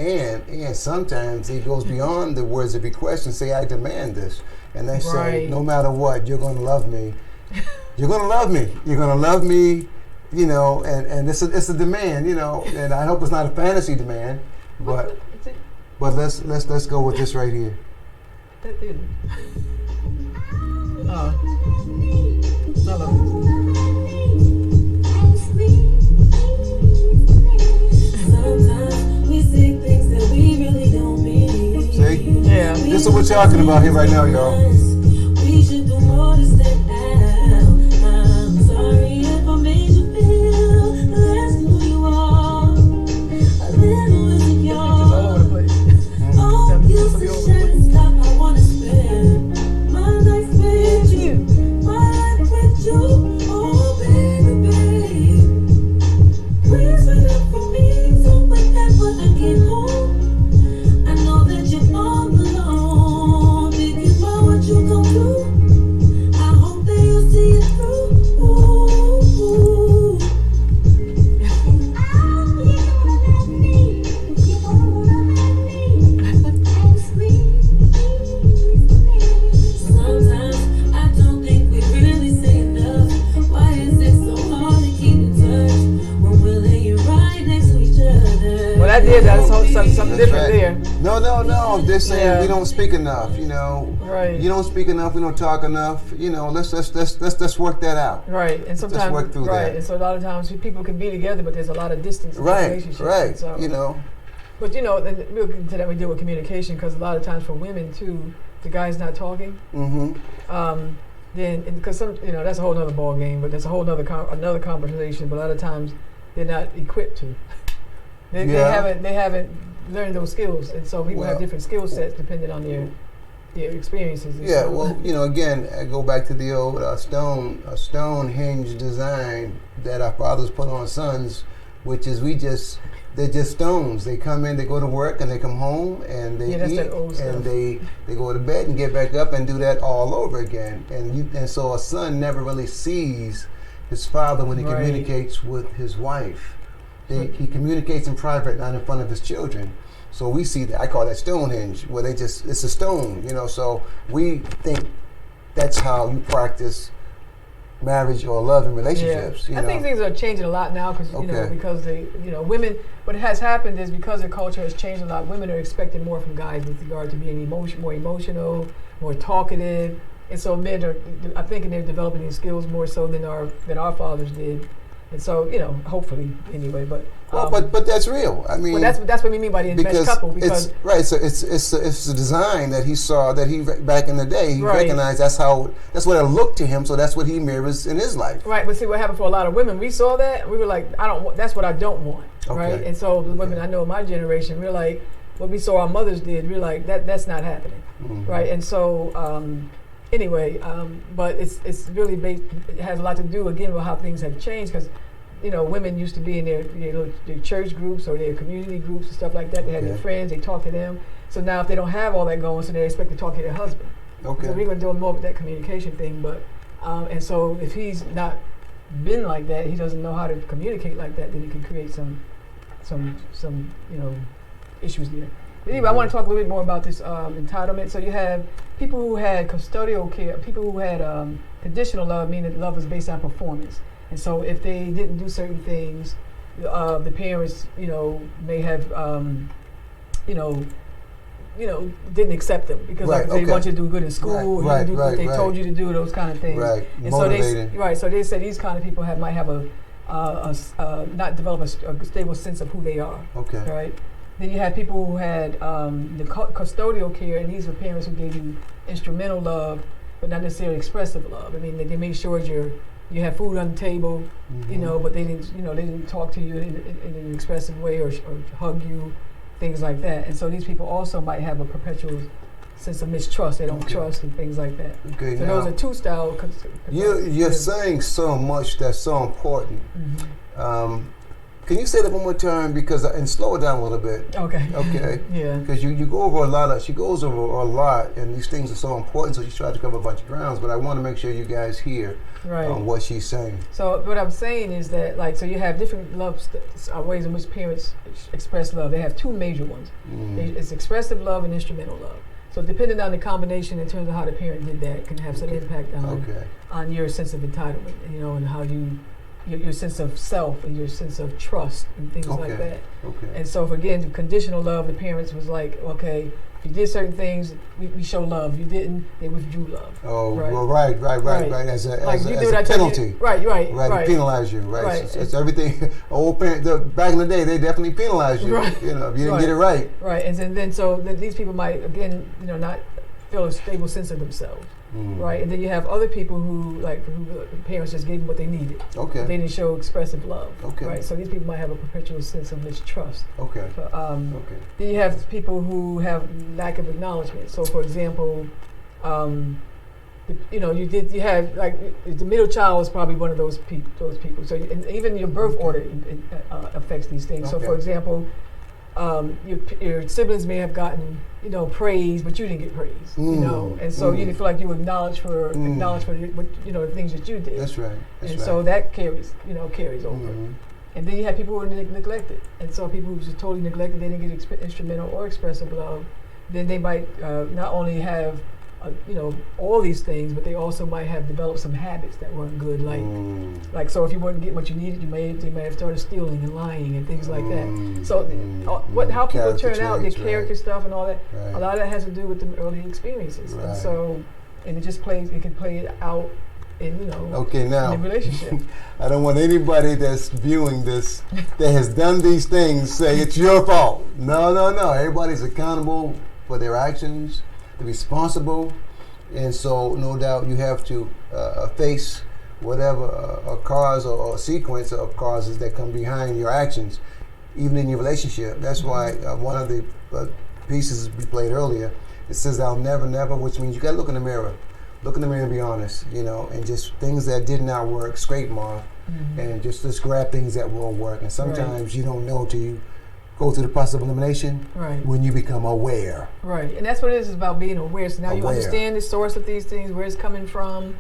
A: sometimes it goes beyond the words of request and say, I demand this. And they say, no matter what, you're going to love me. You're going to love me. You're going to love me, and it's a demand, and I hope it's not a fantasy demand, but let's go with this right here.
C: That did. Oh. Hello.
B: Sometimes we say things that we really don't mean.
A: See?
C: Yeah.
A: This is what we're talking about here right now, y'all.
B: We should do more to stand out. I'm sorry if I made you feel less than who you are. A little insecure.
C: Just all over the place.
B: Oh, you said stop. I wanna spend my nights with you, my life with you. Oh, baby, babe. Please wait up for me. So whenever I get home, I know that you're all alone. Thinking about what you gon' do. I hope that you see it through. Ooh. Sometimes I don't think we really say enough. Why is it so hard to keep in touch when we're laying right next to each other?
C: Well, that's something different there.
A: No. They're saying we don't speak enough.
C: Right.
A: You don't speak enough. We don't talk enough. Let's work that out.
C: Right, and sometimes
A: work through that.
C: and so a lot of times people can be together, but there's a lot of distance in the relationship.
A: Right.
C: So, But and we'll get into that when we deal with communication, because a lot of times for women too, the guy's not talking.
A: Mm-hmm.
C: Then because that's a whole other ball game, but that's a whole other another conversation. But a lot of times they're not equipped to. They haven't learned those skills, and so people have different skill sets depending on their experiences.
A: Yeah, well, again, I go back to the old Stonehenge design that our fathers put on sons, which is they're just stones. They come in, they go to work, and they come home, and they eat, and they go to bed and get back up and do that all over again. And so a son never really sees his father when he communicates with his wife. He communicates in private, not in front of his children. So we see that, I call that Stonehenge, where it's a stone, so we think that's how you practice marriage or love and relationships.
C: I think things are changing a lot now because because women. What has happened is because their culture has changed a lot. Women are expecting more from guys with regard to being more emotional, more talkative, and so men are. I think they're developing these skills more so than our fathers did. And so, hopefully, anyway, but
A: but that's real. I mean,
C: that's what we mean by the enmeshed couple. Because
A: So it's a design that he saw that he back in the day he recognized that's what it looked to him. So that's what he mirrors in his life.
C: Right, but see what happened for a lot of women. We saw that we were like, that's what I don't want. Right, and so the women I know in my generation, we're like, what we saw our mothers did. We're like, that's not happening. Mm-hmm. Right, and so. Anyway, but it's really based. It has a lot to do again with how things have changed because, women used to be in their church groups or their community groups and stuff like that. They had their friends. They talked to them. So now if they don't have all that going, so they expect to talk to their husband. Okay. So we're going to do more with that communication thing. But and so if he's not been like that, he doesn't know how to communicate like that. Then it can create some issues there. Anyway, I want to talk a little bit more about this entitlement. So you have people who had custodial care, people who had conditional love, meaning love was based on performance. And so if they didn't do certain things, the parents, may have, didn't accept them because they want you to do good in school, or you do what they told you to do, those kind of things.
A: Right.
C: And
A: Motivating.
C: so they say these kind of people might have not develop a stable sense of who they are.
A: Okay.
C: Right. Then you have people who had the custodial care, and these are parents who gave you instrumental love, but not necessarily expressive love. I mean, they made sure you have food on the table, but they didn't talk to you in an expressive way or hug you, things like that. And so these people also might have a perpetual sense of mistrust. They don't trust and things like that.
A: Okay.
C: So those are two styles.
A: You're saying so much that's so important. Can you say that one more time and slow it down a little bit?
C: Okay.
A: Okay.
C: Yeah.
A: Because you go over a lot. She goes over a lot, and these things are so important. So she tried to cover a bunch of grounds, but I want to make sure you guys hear what she's saying.
C: So what I'm saying is that, so you have different ways in which parents express love. They have two major ones. It's expressive love and instrumental love. So depending on the combination in terms of how the parent did that can have some impact on your sense of entitlement, and how your sense of self and your sense of trust and things like that.
A: Okay.
C: And so, again, conditional love, the parents was like, okay, if you did certain things, we show love. If you didn't, they withdrew love.
A: Oh,
C: right?
A: well, right. As a penalty.
C: Right.
A: They penalize you, right? So it's everything. Old parents, back in the day, they definitely penalized you. Right. If you didn't get it right.
C: Right, and then these people might, again, not feel a stable sense of themselves. Right, and then you have other people who parents just gave them what they needed.
A: Okay.
C: They didn't show expressive love.
A: Okay.
C: Right, so these people might have a perpetual sense of mistrust.
A: Okay.
C: Then you have people who have lack of acknowledgement. So, for example, the middle child is probably one of those people. So, and even your birth order affects these things. So, for example, your siblings may have gotten praise, but you didn't get praise, and so you didn't feel like you were acknowledged for the things that you did.
A: That's right.
C: So that carries over. And then you have people who are neglected, and so people who are totally neglected, they didn't get instrumental or expressive love. Then they might not only have all these things, but they also might have developed some habits that weren't good. Like so, if you weren't getting what you needed, they may have started stealing and lying and things like that. So, how people turn out, their character stuff and all that, a lot of that has to do with the early experiences. And so, and it can play it out in in the relationship.
A: I don't want anybody that's viewing this that has done these things say it's your fault. No. Everybody's accountable for their actions. Responsible, and so no doubt you have to face whatever a cause or a sequence of causes that come behind your actions, even in your relationship. That's why one of the pieces we played earlier, it says "I'll never, never," which means you got to look in the mirror and be honest, and just things that did not work, scrape them off, and just grab things that will work. And sometimes you don't know till you go through the process of elimination when you become aware.
C: Right, and that's what it is about being aware. So now you understand the source of these things, where it's coming from,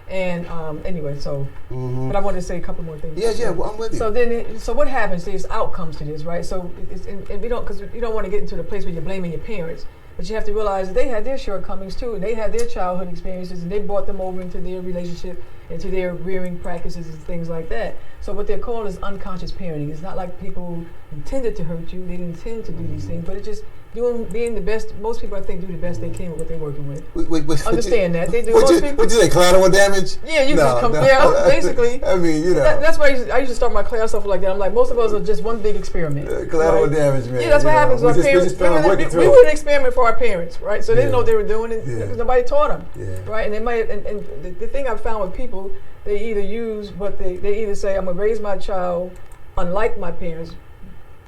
C: and anyway. So, but I wanted to say a couple more things.
A: Yeah. Well, I'm with you.
C: So then, so what happens? There's outcomes to this, right? So, and we don't, because you don't want to get into the place where you're blaming your parents. But you have to realize that they had their shortcomings too, and they had their childhood experiences, and they brought them over into their relationship, into their rearing practices and things like that. So what they're calling is unconscious parenting. It's not like people intended to hurt you; they didn't intend to do these things, but it's just being the best. Most people, I think, do the best they can with what they're working with.
A: Wait,
C: understand that they do.
A: Would you say collateral damage?
C: Yeah, you can come. Yeah, basically.
A: I mean,
C: that's why I used to start my class off like that. I'm like, most of us are just one big experiment.
A: Collateral damage, man.
C: Yeah, that's what happens with our parents. We were an experiment for our parents, right? So they didn't know what they were doing, and nobody taught them, right? And they might. And the thing I've found with people, they either use they either say, I'm gonna raise my child unlike my parents,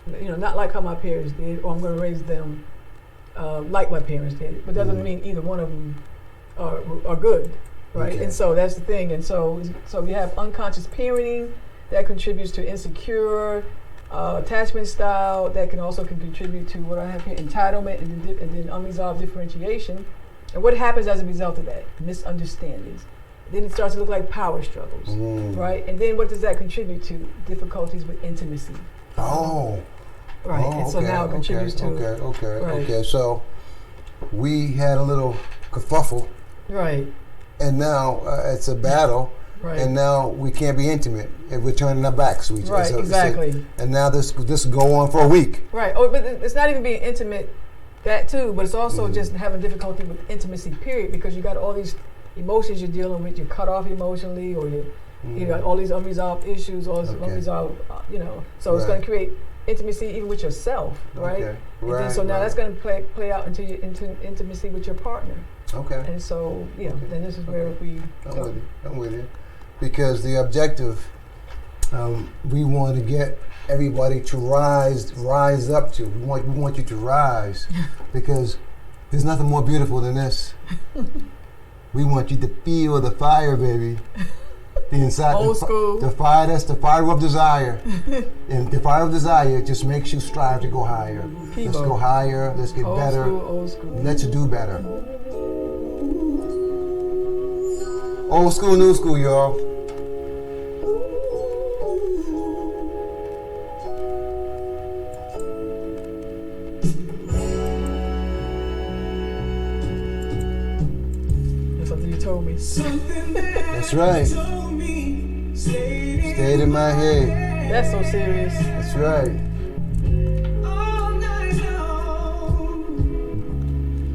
C: not like how my parents did, or I'm gonna raise them like my parents did. But doesn't mean either one of them are good, right? Okay. And so that's the thing. And so we have unconscious parenting that contributes to insecure attachment style that can contribute to what I have here, entitlement, and then unresolved differentiation. And what happens as a result of that? Misunderstandings. Then it starts to look like power struggles, right? And then what does that contribute to? Difficulties with intimacy.
A: Oh,
C: Right.
A: Oh,
C: And so now it contributes to right.
A: Okay. So we had a little kerfuffle,
C: right.
A: and now it's a battle.
C: Right.
A: And now we can't be intimate if we're turning our backs to each other.
C: Right,
A: So-
C: exactly.
A: and now this go on for a week.
C: Right. Oh, but it's not even being intimate, that too, but it's also just having difficulty with intimacy, period, because you got all these emotions you're dealing with. You're cut off emotionally, or you got all these unresolved issues, all this unresolved, So it's going to create intimacy even with yourself, right?
A: Okay.
C: And
A: Right.
C: then, so now that's going to play out into your intimacy with your partner.
A: Okay.
C: And so, then this is where we go.
A: I'm with you. Because the objective, we want to get everybody to rise up to. We want you to rise, because there's nothing more beautiful than this. We want you to feel the fire, baby. The inside,
C: Old school.
A: The fire. That's the fire of desire, and the fire of desire just makes you strive to go higher. Let's go higher. Let's get better.
C: Old school.
A: Let's do better. Old school, new school, y'all.
C: That's something you told me.
A: That's right. Stayed in my head.
C: That's so serious.
A: That's right.
B: All night long,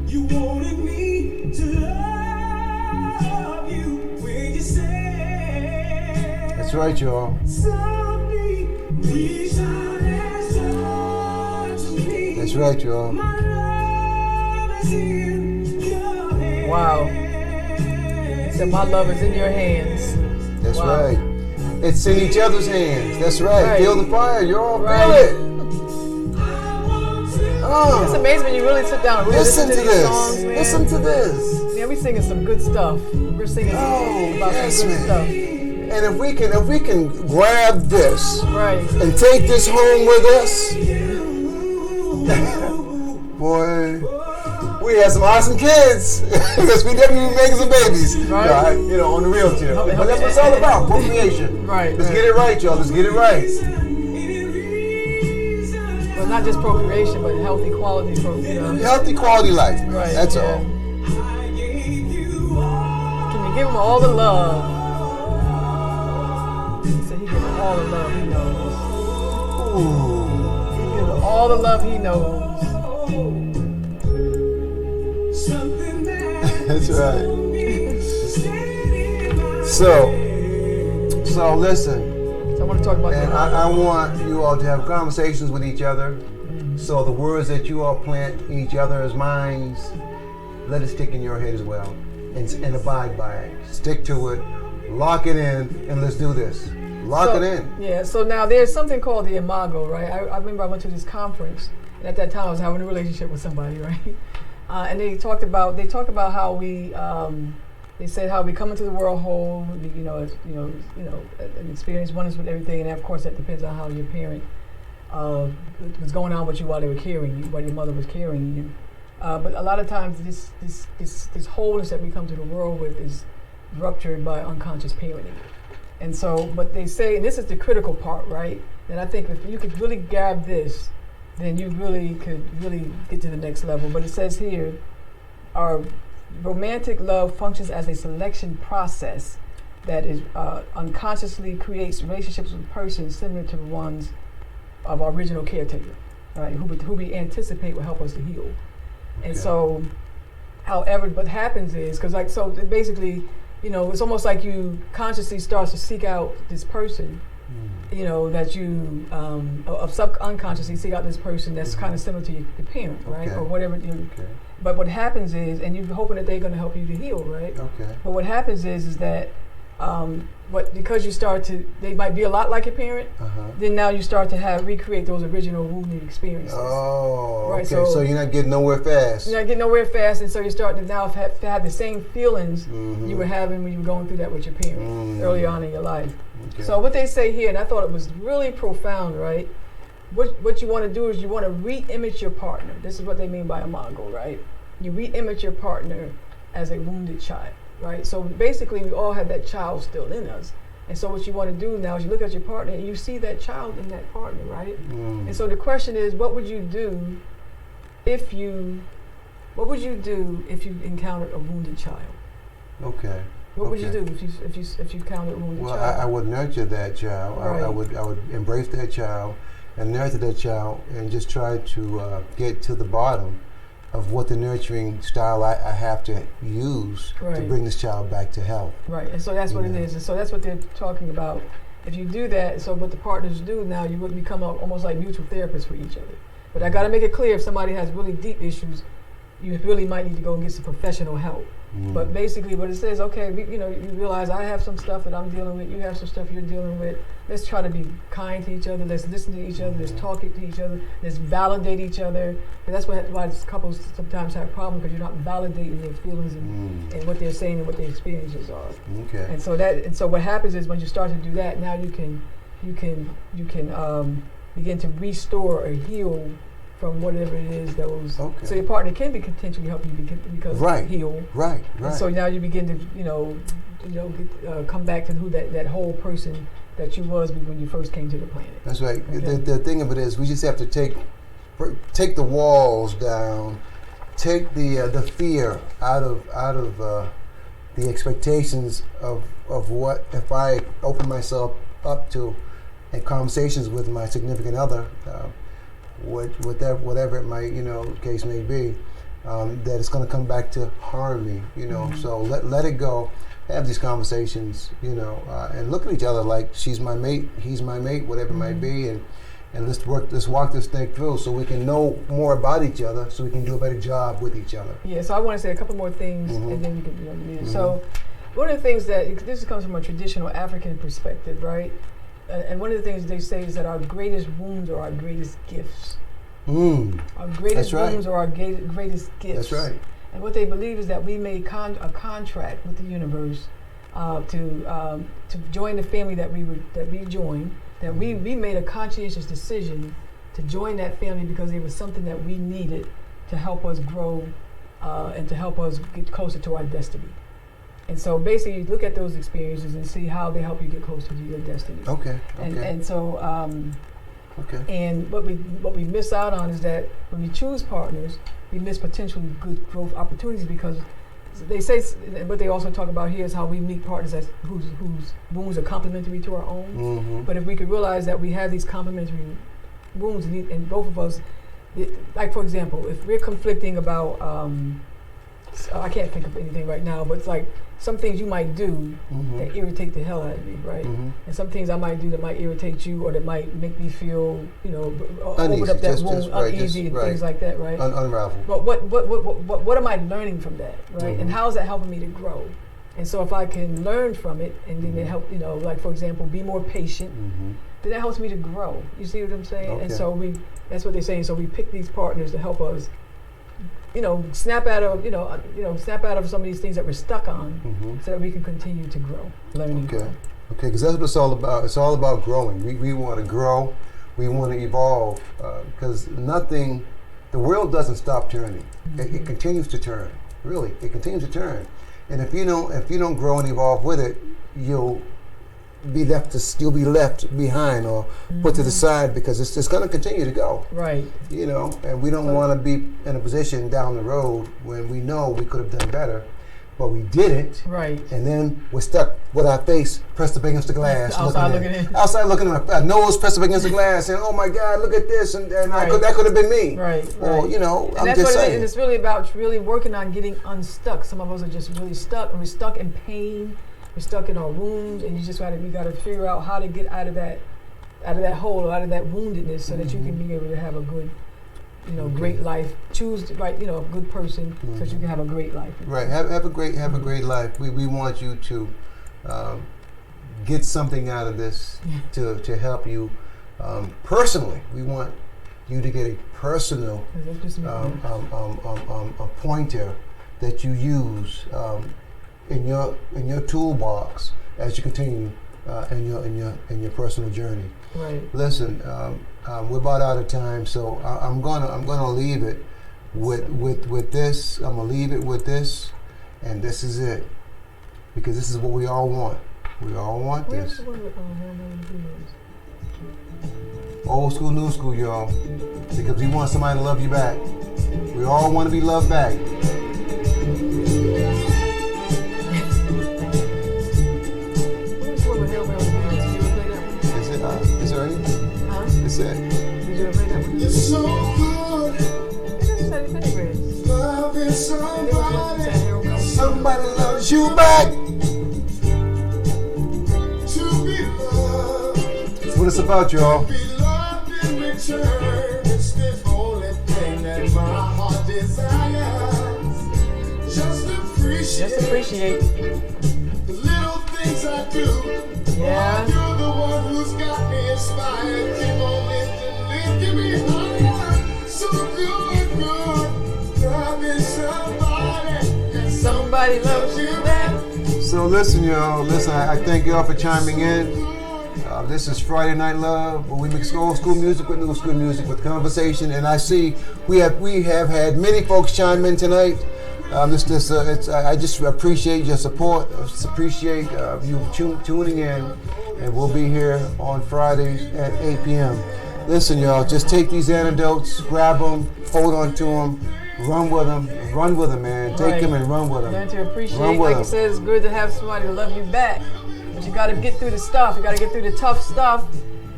B: you wanted me to love you when you said.
A: That's right, y'all.
B: Softly reach out and touch me.
A: That's right, y'all.
B: My love is in your hands.
C: Wow. He said, my love is in your hands.
A: That's
C: Wow.
A: right. It's in each other's hands. That's right.
C: Right.
A: Feel the fire, y'all.
C: Right.
A: Feel it.
C: It's amazing when you really sit down and really
A: Listen to
C: these
A: this.
C: songs, man.
A: Listen to this.
C: Yeah, we singing some good stuff. We're singing about
A: yes,
C: some good
A: man.
C: stuff.
A: And if we can grab this
C: Right.
A: and take this home with us, boy, we had some awesome kids. Because we definitely making some babies.
C: Right.
A: On the real tip. But that's what it's all about, procreation.
C: Right.
A: Let's get it right, y'all. Let's get it right.
C: But not just procreation, but healthy quality
A: Healthy quality life.
C: Right.
A: That's
C: yeah.
A: all.
C: Can you give him all the love? He said he gives him all the love he knows.
A: Ooh.
C: He gives him all the love he knows.
A: That's right. So listen.
C: So I want to talk about
A: And
C: that.
A: I want you all to have conversations with each other. So the words that you all plant in each other's minds, let it stick in your head as well. And abide by it. Stick to it. Lock it in, and let's do this. Lock it in.
C: Yeah, so now there's something called the imago, right? I remember I went to this conference, and at that time I was having a relationship with somebody, right? And they talked about how we they said how we come into the world whole, and experience oneness with everything, and of course that depends on how your parent was going on with you while they were carrying you, while your mother was carrying you. But a lot of times this wholeness that we come to the world with is ruptured by unconscious parenting. And so, but they say, and this is the critical part, right? And I think if you could really grab this, then you really could get to the next level. But it says here, our romantic love functions as a selection process that is unconsciously creates relationships with persons similar to the ones of our original caretaker, right? Who we anticipate will help us to heal. And so, however, what happens is, so basically, it's almost like you consciously starts to seek out this person, that you unconsciously seek out this person that's kind of similar to your parent, right? Or whatever. But what happens is, and you're hoping that they're going to help you to heal, right?
A: Okay.
C: But what happens is that, because you start to, they might be a lot like your parent. Then now you start to recreate those original wounding experiences.
A: Oh,
C: right,
A: okay. So you're not getting nowhere fast.
C: You're not getting nowhere fast, and so you're starting to now have the same feelings you were having when you were going through that with your parent early on in your life.
A: Okay.
C: So what they say here, and I thought it was really profound, right? What you want to do is you want to re-image your partner. This is what they mean by imago, right? You re-image your partner as a wounded child, right? So basically we all have that child still in us. And so what you want to do now is you look at your partner and you see that child in that partner, right?
A: Mm.
C: And so the question is, what would you do if you encountered a wounded child?
A: Okay.
C: What would you
A: Okay.
C: do if you encountered a wounded
A: Well,
C: child?
A: I would nurture that child.
C: Right.
A: I would embrace that child and nurture that child and just try to get to the bottom of what the nurturing style I have to use to
C: Right.
A: bring this child back to health.
C: Right, and so that's what it
A: Yeah.
C: is. And so that's what they're talking about. If you do that, so what the partners do now, you would become almost like mutual therapists for each other. But I got to make it clear, if somebody has really deep issues, you really might need to go and get some professional help.
A: Mm.
C: But basically what it says, okay, you realize I have some stuff that I'm dealing with, you have some stuff you're dealing with. Let's try to be kind to each other. Let's listen to each other. Let's talk to each other. Let's validate each other. And that's why couples sometimes have problems, because you're not validating their feelings and what they're saying and what their experiences are.
A: Okay.
C: And so what happens is when you start to do that, now you can begin to restore or heal from whatever it is that was.
A: Okay.
C: So your partner can be potentially helping you because
A: Right.
C: heal.
A: Right.
C: And
A: Right.
C: so now you begin to come back to who that whole person that you was when you first came to the planet.
A: That's right.
C: Okay.
A: The thing of it is, we just have to take the walls down, take the fear out of the expectations of what if I open myself up to in conversations with my significant other, whatever it might case may be, that it's going to come back to harm me. So let it go. Have these conversations, and look at each other like she's my mate, he's my mate, whatever it might be, and let's walk this thing through so we can know more about each other, so we can do a better job with each other.
C: Yeah, so I want to say a couple more things, and then we can leave it. So one of the things this comes from a traditional African perspective, right? And one of the things they say is that our greatest wounds are our greatest gifts. Our greatest
A: That's right.
C: wounds are our greatest gifts.
A: That's right.
C: And what they believe is that we made a contract with the universe to join the family that we joined. That we made a conscientious decision to join that family because it was something that we needed to help us grow and to help us get closer to our destiny. And so basically, you look at those experiences and see how they help you get closer to your destiny.
A: Okay.
C: And so.
A: Okay.
C: And what we miss out on is that when we choose partners, we miss potentially good growth opportunities, because they say, what they also talk about here is how we meet partners whose wounds are complementary to our own. But if we could realize that we have these complementary wounds, and both of us, like for example, if we're conflicting about, I can't think of anything right now, but it's like some things you might do that irritate the hell out of me, right? And some things I might do that might irritate you, or that might make me feel, open up that wound, uneasy, and things like that, right?
A: Unravel.
C: But what am I learning from that, right? And how is that helping me to grow? And so if I can learn from it, and then it help, like for example, be more patient, then that helps me to grow. You see what I'm saying?
A: Okay.
C: And so that's what they're saying. So we pick these partners to help us, snap out of some of these things that we're stuck on, so that we can continue to grow, learn and grow.
A: Okay, because that's what it's all about. It's all about growing. We want to grow. We want to evolve, because the world doesn't stop turning. It continues to turn. Really, it continues to turn. And if you don't grow and evolve with it, you'll be left behind or put to the side, because it's going to continue to go.
C: Right.
A: And we don't want to be in a position down the road when we know we could have done better, but we didn't.
C: Right.
A: And then we're stuck with our face pressed up against the glass. Outside looking at our nose pressed up against the glass, and oh my God, look at this, and
C: right.
A: that could have been me.
C: Right.
A: Or,
C: and
A: I'm
C: that's
A: just
C: what
A: saying.
C: And it's really about really working on getting unstuck. Some of us are just really stuck, and we're stuck in pain. We're stuck in our wounds, and we got to figure out how to get out of that hole, out of that woundedness, so that you can be able to have a good, great life. Choose the right, a good person, so that you can have a great life.
A: Right. Have a great life. We want you to get something out of this to help you personally. We want you to get a personal a pointer that you use in your toolbox as you continue in your personal journey.
C: Right.
A: Listen, we're about out of time, so I'm gonna leave it with this. I'm gonna leave it with this, and this is it, because this is what we all want. We all want
C: Where's
A: this.
C: the one with
A: Old school, new school, y'all. Because we want somebody to love you back. We all want to be loved back. Is there any?
C: Huh?
A: It's it.
C: Did you ever play that one?
B: You're so good.
C: It doesn't say anything.
B: Loving somebody.
A: Somebody loves you back.
B: To be loved.
A: That's what it's about, y'all.
B: Be loved in return. It's the only thing that my heart desires. Just appreciate the little things I do.
C: Yeah.
B: You're the one who's got me inspired. Keep on lifting me higher. So good. Loving somebody. And
C: Somebody loves you back.
A: So listen, y'all. Listen, I thank y'all for chiming in. This is Friday Night Love, where we mix old school music with new school music with conversation. And I see we have had many folks chime in tonight. I just appreciate your support. I just appreciate you tuning in, and we'll be here on Fridays at 8 p.m. Listen, y'all, just take these antidotes, grab them, hold on to them, run with them, man. Take them and run with them.
C: Learn to appreciate. Like you said, it's good to have somebody to love you back, but you got to get through the stuff. You got to get through the tough stuff,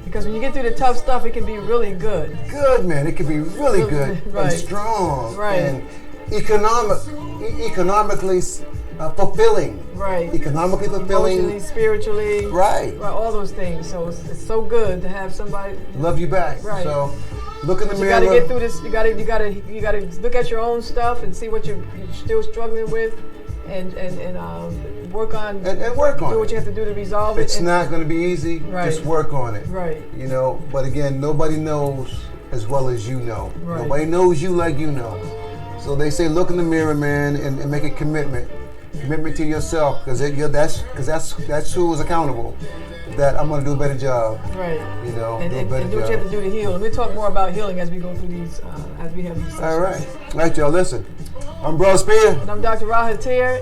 C: because when you get through the tough stuff, it can be really good.
A: Good, man. It can be really good
C: Right.
A: and strong,
C: Right.
A: and economically fulfilling.
C: Right.
A: Economically fulfilling.
C: Emotionally, spiritually.
A: Right.
C: All those things. So it's so good to have somebody
A: Love you back.
C: Right.
A: So look in the
C: You
A: mirror.
C: got to get through this. You got to look at your own stuff and see what you're still struggling with, and work on
A: and work on
C: do what
A: it.
C: you have to do to resolve
A: It's
C: it.
A: not going to be easy.
C: Right.
A: Just work on it.
C: Right.
A: You know. But again, nobody knows as well as you know.
C: Right.
A: Nobody knows you like you know. So they say, look in the mirror, man, and make a commitment. Commitment to yourself, because that's who is accountable. That I'm going to do a better job.
C: Right.
A: You know,
C: And
A: do a better
C: do what
A: job.
C: you have to do to heal. And we'll talk more about healing as we go through these, as we have these sessions.
A: All right. All right, y'all. Listen, I'm Bro Spear.
C: And I'm Dr. Heter,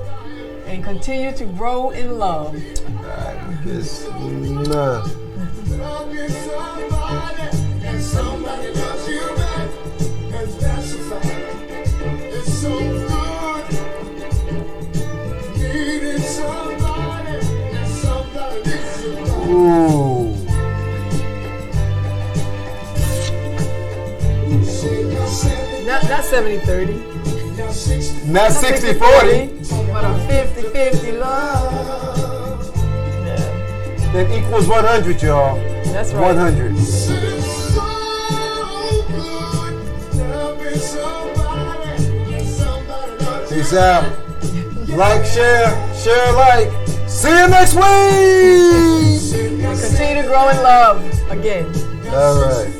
C: and continue to grow in love.
A: All right. Just love.
B: Loving somebody. And somebody loves you back. And that's a fact. It's so good. Needing somebody. And somebody needs you back.
A: Ooh.
C: Not 70-30.
A: Not 60-40.
C: But a 50-50 love. Yeah.
A: That equals 100, y'all.
C: That's right.
A: 100.
B: It's so good. Loving somebody. And somebody loves you
A: Peace out. Like, share, like. See you next week.
C: And continue to grow in love again.
A: All right.